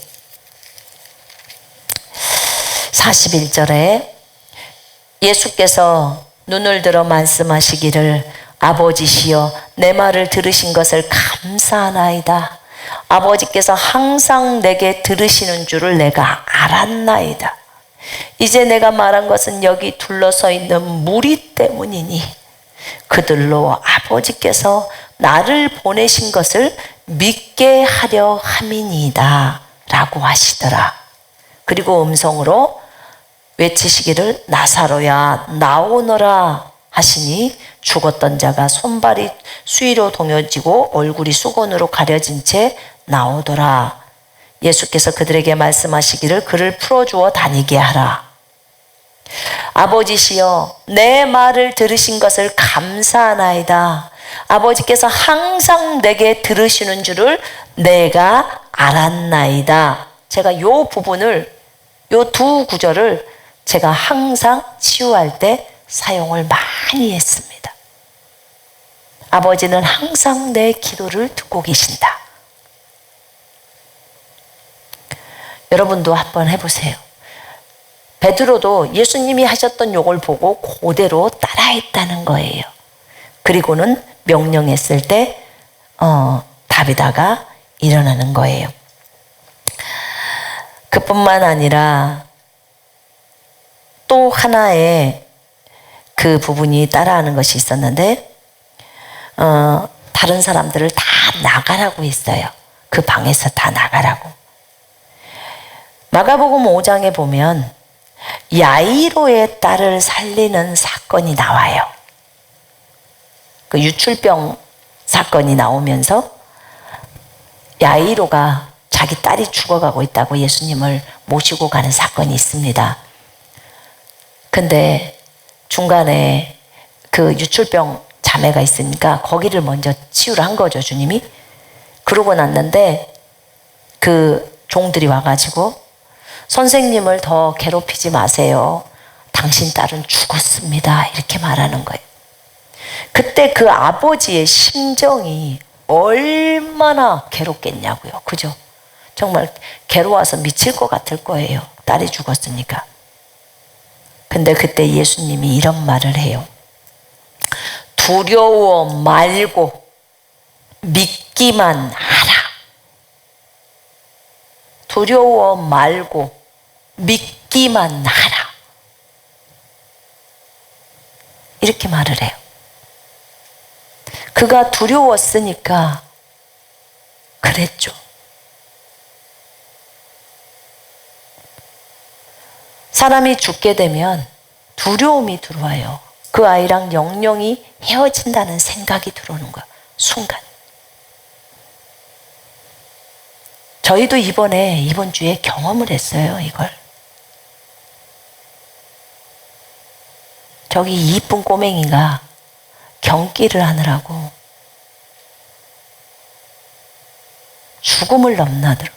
41절에 예수께서 눈을 들어 말씀하시기를 아버지시여 내 말을 들으신 것을 감사하나이다. 아버지께서 항상 내게 들으시는 줄을 내가 알았나이다. 이제 내가 말한 것은 여기 둘러서 있는 무리 때문이니 그들로 아버지께서 나를 보내신 것을 믿게 하려 함이니이다 라고 하시더라. 그리고 음성으로 외치시기를 나사로야 나오너라 하시니 죽었던 자가 손발이 수위로 동여지고 얼굴이 수건으로 가려진 채 나오더라. 예수께서 그들에게 말씀하시기를 그를 풀어주어 다니게 하라. 아버지시여 내 말을 들으신 것을 감사하나이다. 아버지께서 항상 내게 들으시는 줄을 내가 알았나이다. 제가 요 부분을, 요 두 구절을 제가 항상 치유할 때 사용을 많이 했습니다. 아버지는 항상 내 기도를 듣고 계신다. 여러분도 한번 해보세요. 베드로도 예수님이 하셨던 욕을 보고 그대로 따라했다는 거예요. 그리고는 명령했을 때 다비다가 일어나는 거예요. 그뿐만 아니라 또 하나의 그 부분이 따라하는 것이 있었는데 다른 사람들을 다 나가라고 했어요. 그 방에서 다 나가라고. 마가복음 5장에 보면 야이로의 딸을 살리는 사건이 나와요. 그 유출병 사건이 나오면서 야이로가 자기 딸이 죽어가고 있다고 예수님을 모시고 가는 사건이 있습니다. 근데 중간에 그 유출병 자매가 있으니까 거기를 먼저 치유를 한 거죠, 주님이. 그러고 났는데 그 종들이 와가지고 선생님을 더 괴롭히지 마세요. 당신 딸은 죽었습니다. 이렇게 말하는 거예요. 그때 그 아버지의 심정이 얼마나 괴롭겠냐고요. 그죠? 정말 괴로워서 미칠 것 같을 거예요. 딸이 죽었으니까. 근데 그때 예수님이 이런 말을 해요. 두려워 말고 믿기만 하라. 두려워 말고 믿기만 하라. 이렇게 말을 해요. 그가 두려웠으니까 그랬죠. 사람이 죽게 되면 두려움이 들어와요. 그 아이랑 영영이 헤어진다는 생각이 들어오는 거야. 순간. 저희도 이번 주에 경험을 했어요, 이걸. 저기 이쁜 꼬맹이가 경기를 하느라고 죽음을 넘나들어.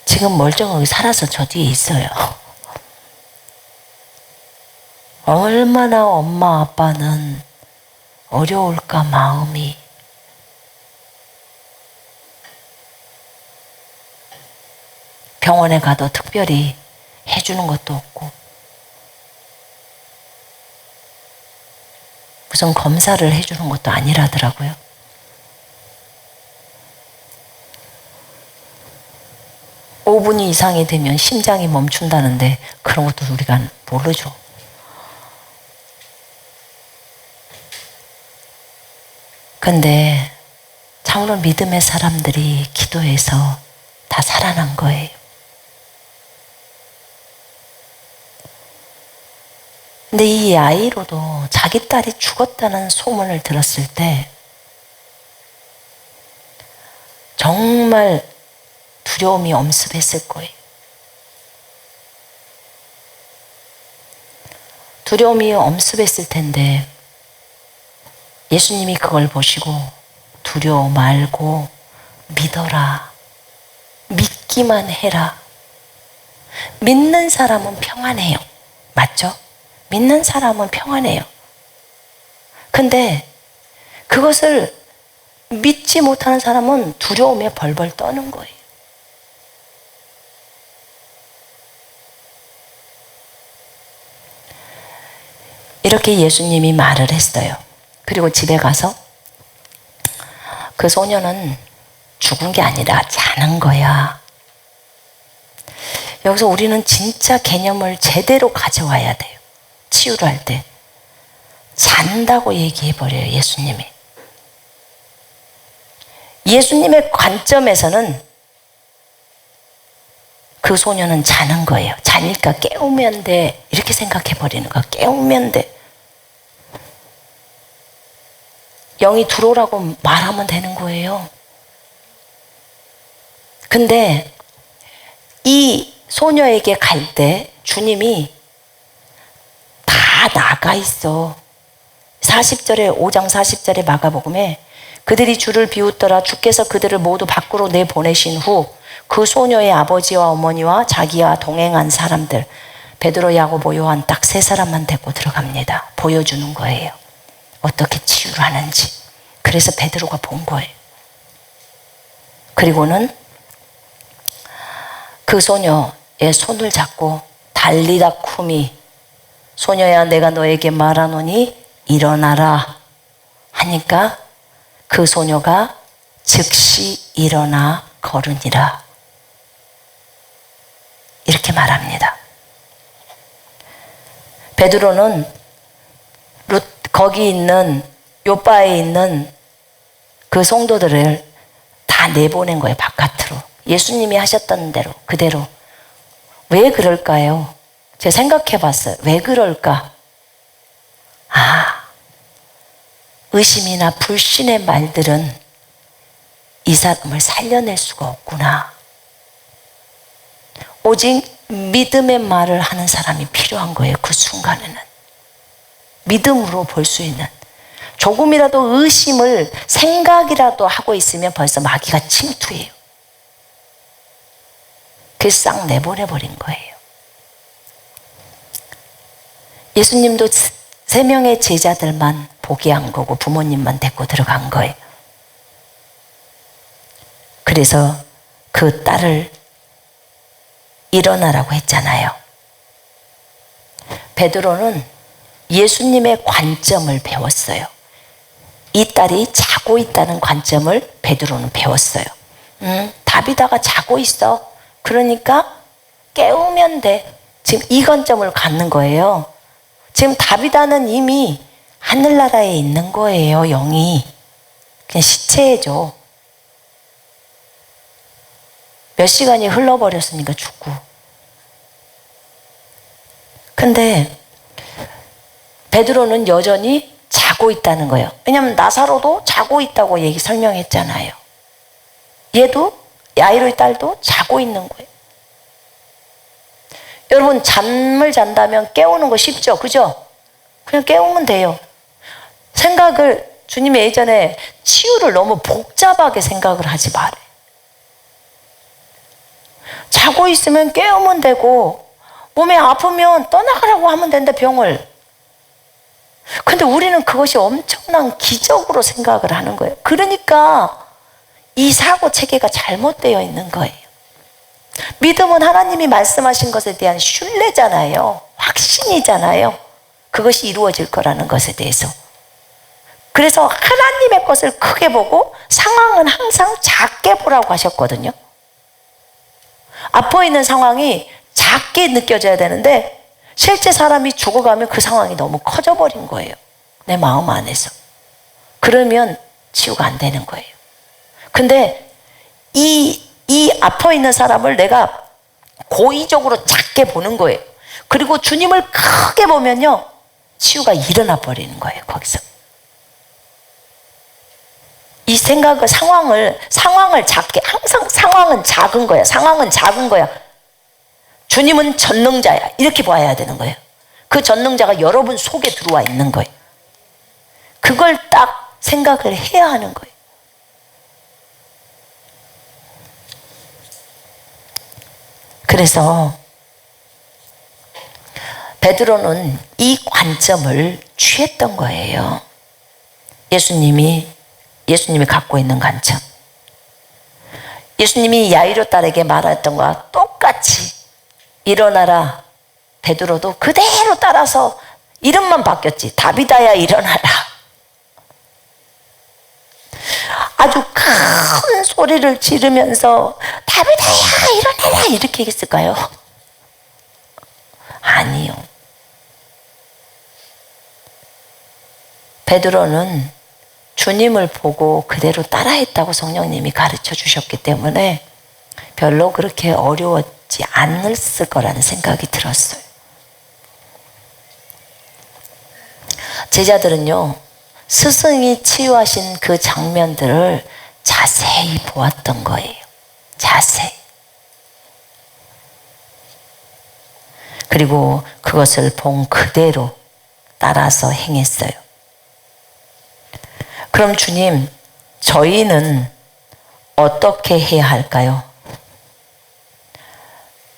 지금 멀쩡하게 살아서 저 뒤에 있어요. 얼마나 엄마 아빠는 어려울까 마음이. 병원에 가도 특별히 해주는 것도 없고 무슨 검사를 해주는 것도 아니라더라고요. (5분) 이상이 되면 심장이 멈춘다는데 그런 것도 우리가 모르죠. 근데 참으로 믿음의 사람들이 기도해서 다 살아난 거예요. 근데 이 아이로도 자기 딸이 죽었다는 소문을 들었을 때 정말 두려움이 엄습했을 거예요. 두려움이 엄습했을 텐데 예수님이 그걸 보시고 두려워 말고 믿어라. 믿기만 해라. 믿는 사람은 평안해요. 맞죠? 믿는 사람은 평안해요. 근데 그것을 믿지 못하는 사람은 두려움에 벌벌 떠는 거예요. 이렇게 예수님이 말을 했어요. 그리고 집에 가서 그 소녀는 죽은 게 아니라 자는 거야. 여기서 우리는 진짜 개념을 제대로 가져와야 돼요. 치유를 할 때. 잔다고 얘기해버려요, 예수님이. 예수님의 관점에서는 그 소녀는 자는 거예요. 자니까 깨우면 돼. 이렇게 생각해버리는 거야. 깨우면 돼. 영이 들어오라고 말하면 되는 거예요. 근데 이 소녀에게 갈 때 주님이 다 나가 있어. 40절에 5장 40절에 마가복음에 그들이 주를 비웃더라. 주께서 그들을 모두 밖으로 내보내신 후 그 소녀의 아버지와 어머니와 자기와 동행한 사람들 베드로, 야고보, 요한 딱 3사람만 데리고 들어갑니다. 보여주는 거예요. 어떻게 치유를 하는지. 그래서 베드로가 본 거예요. 그리고는 그 소녀의 손을 잡고 달리다 쿰이 소녀야 내가 너에게 말하노니 일어나라 하니까 그 소녀가 즉시 일어나 걸으니라. 이렇게 말합니다. 베드로는 거기 있는 요바에 있는 그 성도들을 다 내보낸 거예요. 바깥으로. 예수님이 하셨던 대로 그대로. 왜 그럴까요? 제가 생각해 봤어요. 왜 그럴까? 의심이나 불신의 말들은 이 사람을 살려낼 수가 없구나. 오직 믿음의 말을 하는 사람이 필요한 거예요. 그 순간에는. 믿음으로 볼 수 있는. 조금이라도 의심을 생각이라도 하고 있으면 벌써 마귀가 침투해요. 그래서 싹 내보내버린 거예요. 예수님도 3명의 제자들만 보게 한 거고 부모님만 데리고 들어간 거예요. 그래서 그 딸을 일어나라고 했잖아요. 베드로는 예수님의 관점을 배웠어요. 이 딸이 자고 있다는 관점을 베드로는 배웠어요. 다비다가 자고 있어. 그러니까 깨우면 돼. 지금 이 관점을 갖는 거예요. 지금 다비다는 이미 하늘나라에 있는 거예요. 영이. 그냥 시체죠. 몇 시간이 흘러버렸으니까 죽고. 근데 베드로는 여전히 자고 있다는 거예요. 왜냐하면 나사로도 자고 있다고 설명했잖아요. 얘도, 야이로의 딸도 자고 있는 거예요. 여러분, 잠을 잔다면 깨우는 거 쉽죠? 그죠? 그냥 깨우면 돼요. 생각을, 주님이 예전에 치유를 너무 복잡하게 생각을 하지 말아요. 자고 있으면 깨우면 되고, 몸이 아프면 떠나가라고 하면 된다, 병을. 근데 우리는 그것이 엄청난 기적으로 생각을 하는 거예요. 그러니까 이 사고 체계가 잘못되어 있는 거예요. 믿음은 하나님이 말씀하신 것에 대한 신뢰잖아요. 확신이잖아요. 그것이 이루어질 거라는 것에 대해서. 그래서 하나님의 것을 크게 보고 상황은 항상 작게 보라고 하셨거든요. 아파 있는 상황이 작게 느껴져야 되는데 실제 사람이 죽어가면 그 상황이 너무 커져버린 거예요. 내 마음 안에서. 그러면 치유가 안 되는 거예요. 근데 이 아파 있는 사람을 내가 고의적으로 작게 보는 거예요. 그리고 주님을 크게 보면요, 치유가 일어나 버리는 거예요, 거기서. 이 생각을, 상황을 작게, 항상 상황은 작은 거야. 상황은 작은 거야. 주님은 전능자야. 이렇게 봐야 되는 거예요. 그 전능자가 여러분 속에 들어와 있는 거예요. 그걸 딱 생각을 해야 하는 거예요. 그래서 베드로는 이 관점을 취했던 거예요. 예수님이 갖고 있는 관점. 예수님이 야이로 딸에게 말했던 것과 똑같이 일어나라. 베드로도 그대로 따라서 이름만 바뀌었지. 다비다야 일어나라. 아주 큰 소리를 지르면서 다비다야 일어나라 이렇게 했을까요? 아니요. 베드로는 주님을 보고 그대로 따라했다고 성령님이 가르쳐 주셨기 때문에 별로 그렇게 어려웠지 않았을 거라는 생각이 들었어요. 제자들은요, 스승이 치유하신 그 장면들을 자세히 보았던 거예요. 자세히. 그리고 그것을 본 그대로 따라서 행했어요. 그럼 주님, 저희는 어떻게 해야 할까요?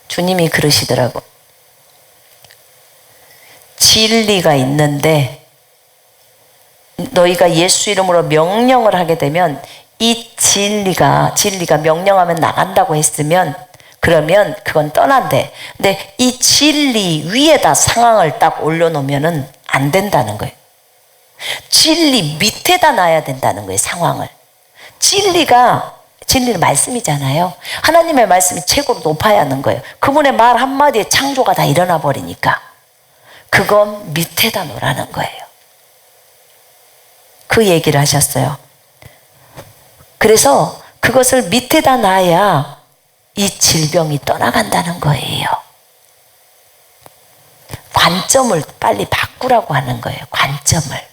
주님이 그러시더라고. 진리가 있는데 너희가 예수 이름으로 명령을 하게 되면 이 진리가 명령하면 나간다고 했으면 그러면 그건 떠난대. 근데 이 진리 위에다 상황을 딱 올려놓으면 안 된다는 거예요. 진리 밑에다 놔야 된다는 거예요, 상황을. 진리는 말씀이잖아요. 하나님의 말씀이 최고로 높아야 하는 거예요. 그분의 말 한마디에 창조가 다 일어나 버리니까 그건 밑에다 놓으라는 거예요. 그 얘기를 하셨어요. 그래서 그것을 밑에다 놔야 이 질병이 떠나간다는 거예요. 관점을 빨리 바꾸라고 하는 거예요. 관점을.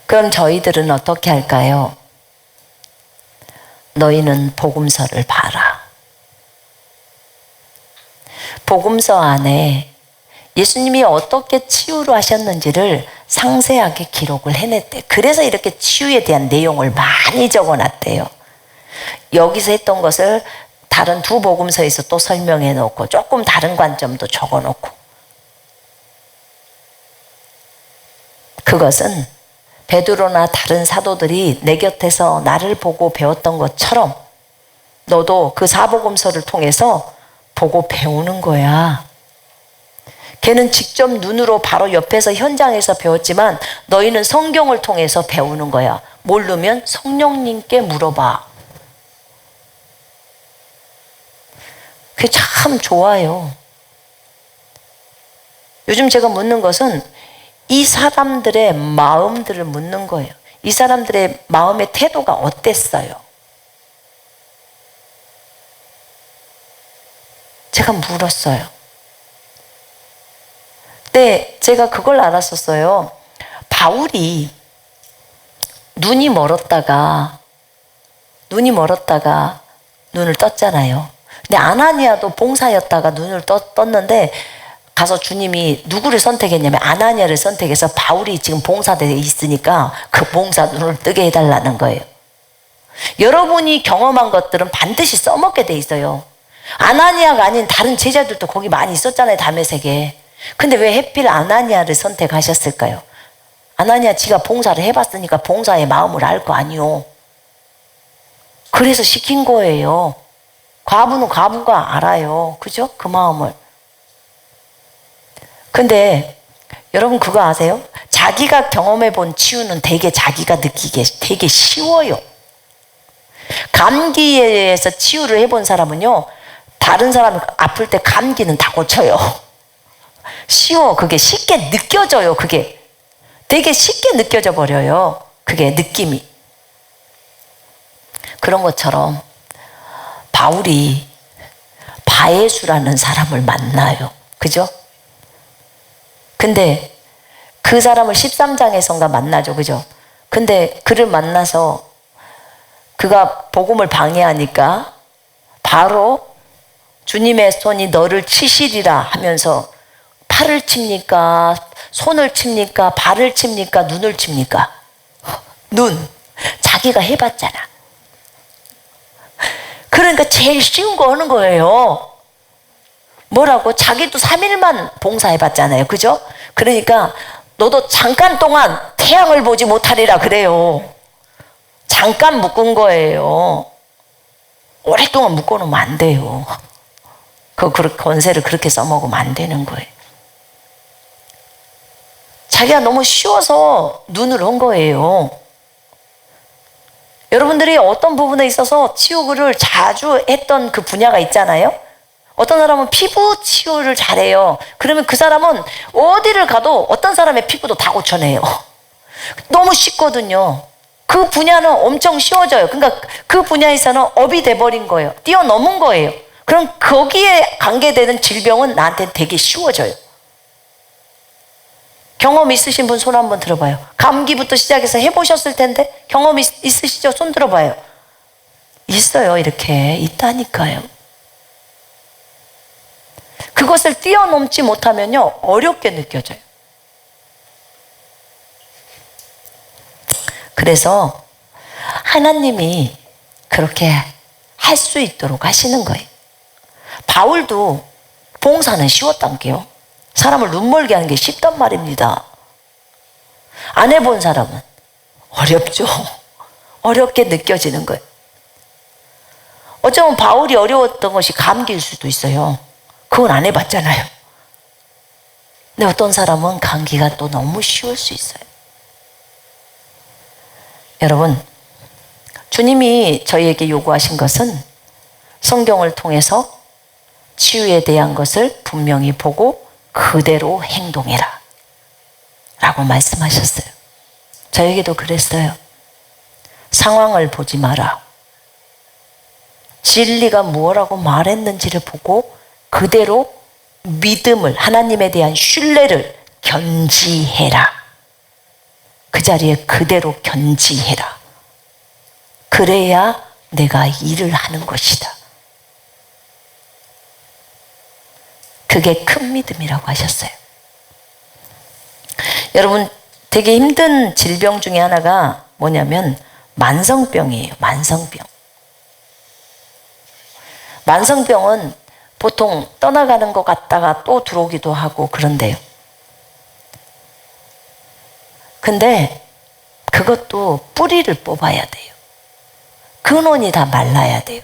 그럼 저희들은 어떻게 할까요? 너희는 복음서를 봐라. 복음서 안에 예수님이 어떻게 치유를 하셨는지를 상세하게 기록을 해냈대. 그래서 이렇게 치유에 대한 내용을 많이 적어놨대요. 여기서 했던 것을 다른 두 복음서에서 또 설명해 놓고 조금 다른 관점도 적어 놓고. 그것은 베드로나 다른 사도들이 내 곁에서 나를 보고 배웠던 것처럼 너도 그 사복음서를 통해서 보고 배우는 거야. 걔는 직접 눈으로 바로 옆에서 현장에서 배웠지만 너희는 성경을 통해서 배우는 거야. 모르면 성령님께 물어봐. 그게 참 좋아요. 요즘 제가 묻는 것은 이 사람들의 마음들을 묻는 거예요. 이 사람들의 마음의 태도가 어땠어요? 제가 물었어요. 네, 제가 그걸 알았었어요. 바울이 눈이 멀었다가 눈을 떴잖아요. 근데 아나니아도 봉사였다가 눈을 떴는데 가서 주님이 누구를 선택했냐면 아나니아를 선택해서 바울이 지금 봉사대에 있으니까 그 봉사 눈을 뜨게 해달라는 거예요. 여러분이 경험한 것들은 반드시 써먹게 돼 있어요. 아나니아가 아닌 다른 제자들도 거기 많이 있었잖아요, 다메섹에. 근데 왜 하필 아나니아를 선택하셨을까요? 아나니아 지가 봉사를 해봤으니까 봉사의 마음을 알 거 아니요. 그래서 시킨 거예요. 과부는 과부가 알아요. 그죠? 그 마음을. 근데 여러분 그거 아세요? 자기가 경험해 본 치유는 되게 자기가 느끼기에 되게 쉬워요. 감기에서 치유를 해본 사람은요, 다른 사람 아플 때 감기는 다 고쳐요. 쉬워. 그게 쉽게 느껴져요. 그게 되게 쉽게 느껴져 버려요. 그게 느낌이. 그런 것처럼 바울이 바에수라는 사람을 만나요. 그죠? 근데 그 사람을 13장에선가 만나죠. 그죠? 근데 그를 만나서 그가 복음을 방해하니까 바로 주님의 손이 너를 치시리라 하면서 팔을 칩니까? 손을 칩니까? 발을 칩니까? 눈을 칩니까? 눈. 자기가 해봤잖아. 그러니까 제일 쉬운 거 하는 거예요. 뭐라고? 자기도 3일만 봉사해봤잖아요. 그죠? 그러니까 너도 잠깐 동안 태양을 보지 못하리라 그래요. 잠깐 묶은 거예요. 오랫동안 묶어놓으면 안 돼요. 그 권세를 그렇게 써먹으면 안 되는 거예요. 자기가 너무 쉬워서 눈을 한 거예요. 여러분들이 어떤 부분에 있어서 치유를 자주 했던 그 분야가 있잖아요. 어떤 사람은 피부 치유를 잘해요. 그러면 그 사람은 어디를 가도 어떤 사람의 피부도 다 고쳐내요. 너무 쉽거든요. 그 분야는 엄청 쉬워져요. 그러니까 그 분야에서는 업이 돼버린 거예요. 뛰어넘은 거예요. 그럼 거기에 관계되는 질병은 나한테 되게 쉬워져요. 경험 있으신 분 손 한번 들어봐요. 감기부터 시작해서 해보셨을 텐데 경험 있으시죠? 손 들어봐요. 있어요. 이렇게 있다니까요. 그것을 뛰어넘지 못하면요 어렵게 느껴져요. 그래서 하나님이 그렇게 할 수 있도록 하시는 거예요. 바울도 봉사는 쉬웠단 게요. 사람을 눈멀게 하는 게 쉽단 말입니다. 안 해본 사람은 어렵죠. 어렵게 느껴지는 거예요. 어쩌면 바울이 어려웠던 것이 감기일 수도 있어요. 그건 안 해봤잖아요. 근데 어떤 사람은 감기가 또 너무 쉬울 수 있어요. 여러분, 주님이 저희에게 요구하신 것은 성경을 통해서 치유에 대한 것을 분명히 보고 그대로 행동해라 라고 말씀하셨어요. 저에게도 그랬어요. 상황을 보지 마라. 진리가 무엇라고 말했는지를 보고 그대로 믿음을, 하나님에 대한 신뢰를 견지해라. 그 자리에 그대로 견지해라. 그래야 내가 일을 하는 것이다. 그게 큰 믿음이라고 하셨어요. 여러분, 되게 힘든 질병 중에 하나가 뭐냐면 만성병이에요. 만성병. 만성병은 보통 떠나가는 것 같다가 또 들어오기도 하고 그런데요. 근데 그것도 뿌리를 뽑아야 돼요. 근원이 다 말라야 돼요.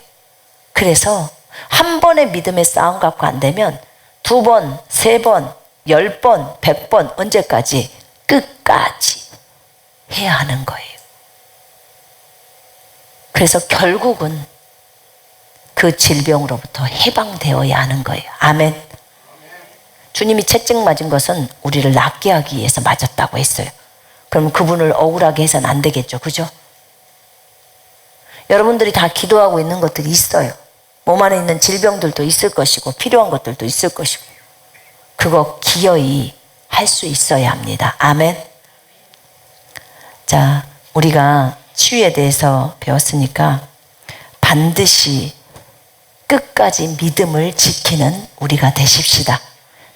그래서 한 번의 믿음의 싸움 갖고 안 되면 2번, 3번, 10번, 100번 언제까지? 끝까지 해야 하는 거예요. 그래서 결국은 그 질병으로부터 해방되어야 하는 거예요. 아멘. 주님이 채찍 맞은 것은 우리를 낫게 하기 위해서 맞았다고 했어요. 그럼 그분을 억울하게 해서는 안 되겠죠. 그죠? 여러분들이 다 기도하고 있는 것들이 있어요. 몸 안에 있는 질병들도 있을 것이고 필요한 것들도 있을 것이고 그거 기어이 할 수 있어야 합니다. 아멘. 자, 우리가 치유에 대해서 배웠으니까 반드시 끝까지 믿음을 지키는 우리가 되십시다.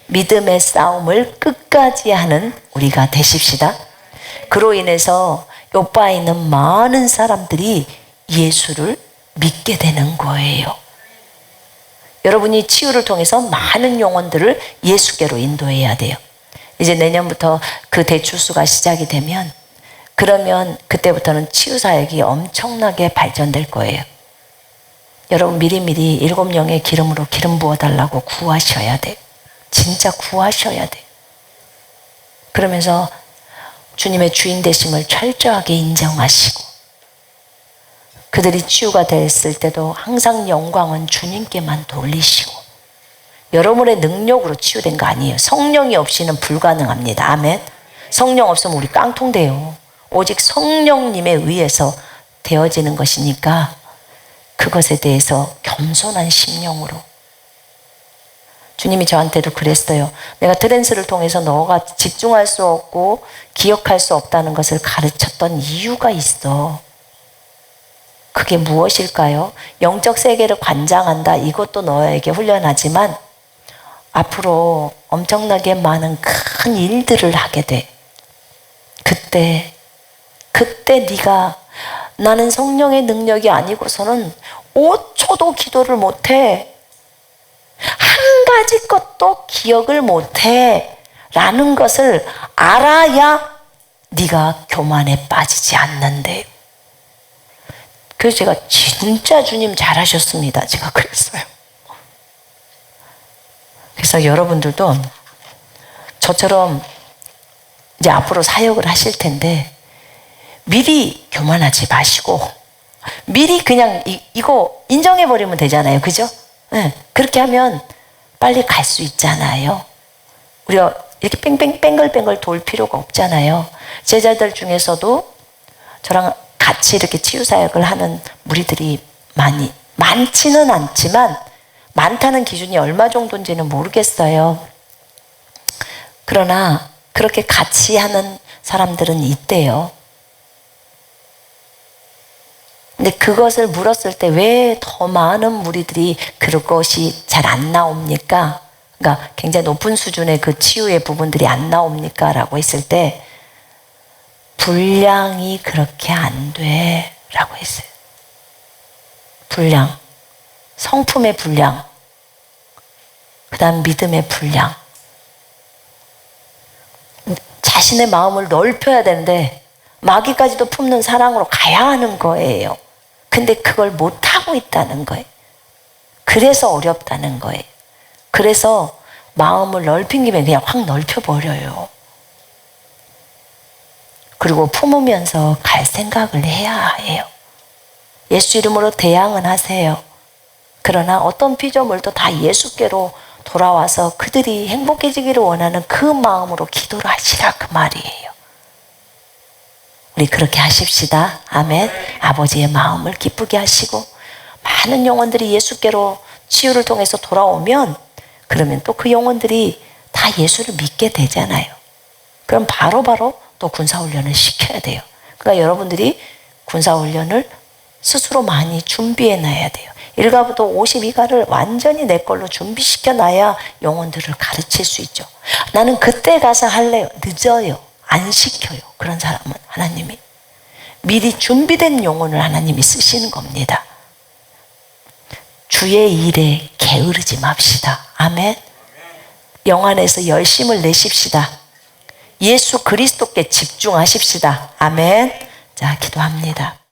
믿음의 싸움을 끝까지 하는 우리가 되십시다. 그로 인해서 요바에 있는 많은 사람들이 예수를 믿게 되는 거예요. 여러분이 치유를 통해서 많은 영혼들을 예수께로 인도해야 돼요. 이제 내년부터 그 대출수가 시작이 되면, 그러면 그때부터는 치유 사역이 엄청나게 발전될 거예요. 여러분 미리미리 7영의 기름으로 기름 부어달라고 구하셔야 돼. 진짜 구하셔야 돼. 그러면서 주님의 주인 되심을 철저하게 인정하시고, 그들이 치유가 됐을 때도 항상 영광은 주님께만 돌리시고, 여러분의 능력으로 치유된 거 아니에요. 성령이 없이는 불가능합니다. 아멘. 성령 없으면 우리 깡통돼요. 오직 성령님에 의해서 되어지는 것이니까 그것에 대해서 겸손한 심령으로. 주님이 저한테도 그랬어요. 내가 트랜스를 통해서 너가 집중할 수 없고 기억할 수 없다는 것을 가르쳤던 이유가 있어. 그게 무엇일까요? 영적 세계를 관장한다. 이것도 너에게 훈련하지만 앞으로 엄청나게 많은 큰 일들을 하게 돼. 그때 네가 나는 성령의 능력이 아니고서는 5초도 기도를 못해. 한 가지 것도 기억을 못해. 라는 것을 알아야 네가 교만에 빠지지 않는데. 그래서 제가 진짜 주님 잘하셨습니다. 제가 그랬어요. 그래서 여러분들도 저처럼 이제 앞으로 사역을 하실 텐데 미리 교만하지 마시고 미리 그냥 이거 인정해버리면 되잖아요. 그죠? 네. 그렇게 하면 빨리 갈 수 있잖아요. 우리가 이렇게 뺑글뺑글 돌 필요가 없잖아요. 제자들 중에서도 저랑 같이 이렇게 치유사역을 하는 무리들이 많지는 않지만, 많다는 기준이 얼마 정도인지는 모르겠어요. 그러나 그렇게 같이 하는 사람들은 있대요. 근데 그것을 물었을 때 왜 더 많은 무리들이 그것이 잘 안 나옵니까? 그러니까 굉장히 높은 수준의 그 치유의 부분들이 안 나옵니까? 라고 했을 때 분량이 그렇게 안 돼 라고 했어요. 분량, 성품의 분량, 그 다음 믿음의 분량. 자신의 마음을 넓혀야 되는데 마귀까지도 품는 사랑으로 가야 하는 거예요. 근데 그걸 못하고 있다는 거예요. 그래서 어렵다는 거예요. 그래서 마음을 넓힌 김에 그냥 확 넓혀버려요. 그리고 품으면서 갈 생각을 해야 해요. 예수 이름으로 대항은 하세요. 그러나 어떤 피조물도 다 예수께로 돌아와서 그들이 행복해지기를 원하는 그 마음으로 기도를 하시라, 그 말이에요. 우리 그렇게 하십시다. 아멘. 아버지의 마음을 기쁘게 하시고 많은 영혼들이 예수께로 치유를 통해서 돌아오면, 그러면 또 그 영혼들이 다 예수를 믿게 되잖아요. 그럼 바로바로 또 군사훈련을 시켜야 돼요. 그러니까 여러분들이 군사훈련을 스스로 많이 준비해 놔야 돼요. 1가부터 52가를 완전히 내 걸로 준비시켜 놔야 영혼들을 가르칠 수 있죠. 나는 그때 가서 할래요. 늦어요. 안 시켜요. 그런 사람은 하나님이 미리 준비된 영혼을 하나님이 쓰시는 겁니다. 주의 일에 게으르지 맙시다. 아멘. 영 안에서 열심을 내십시다. 예수 그리스도께 집중하십시다. 아멘. 자, 기도합니다.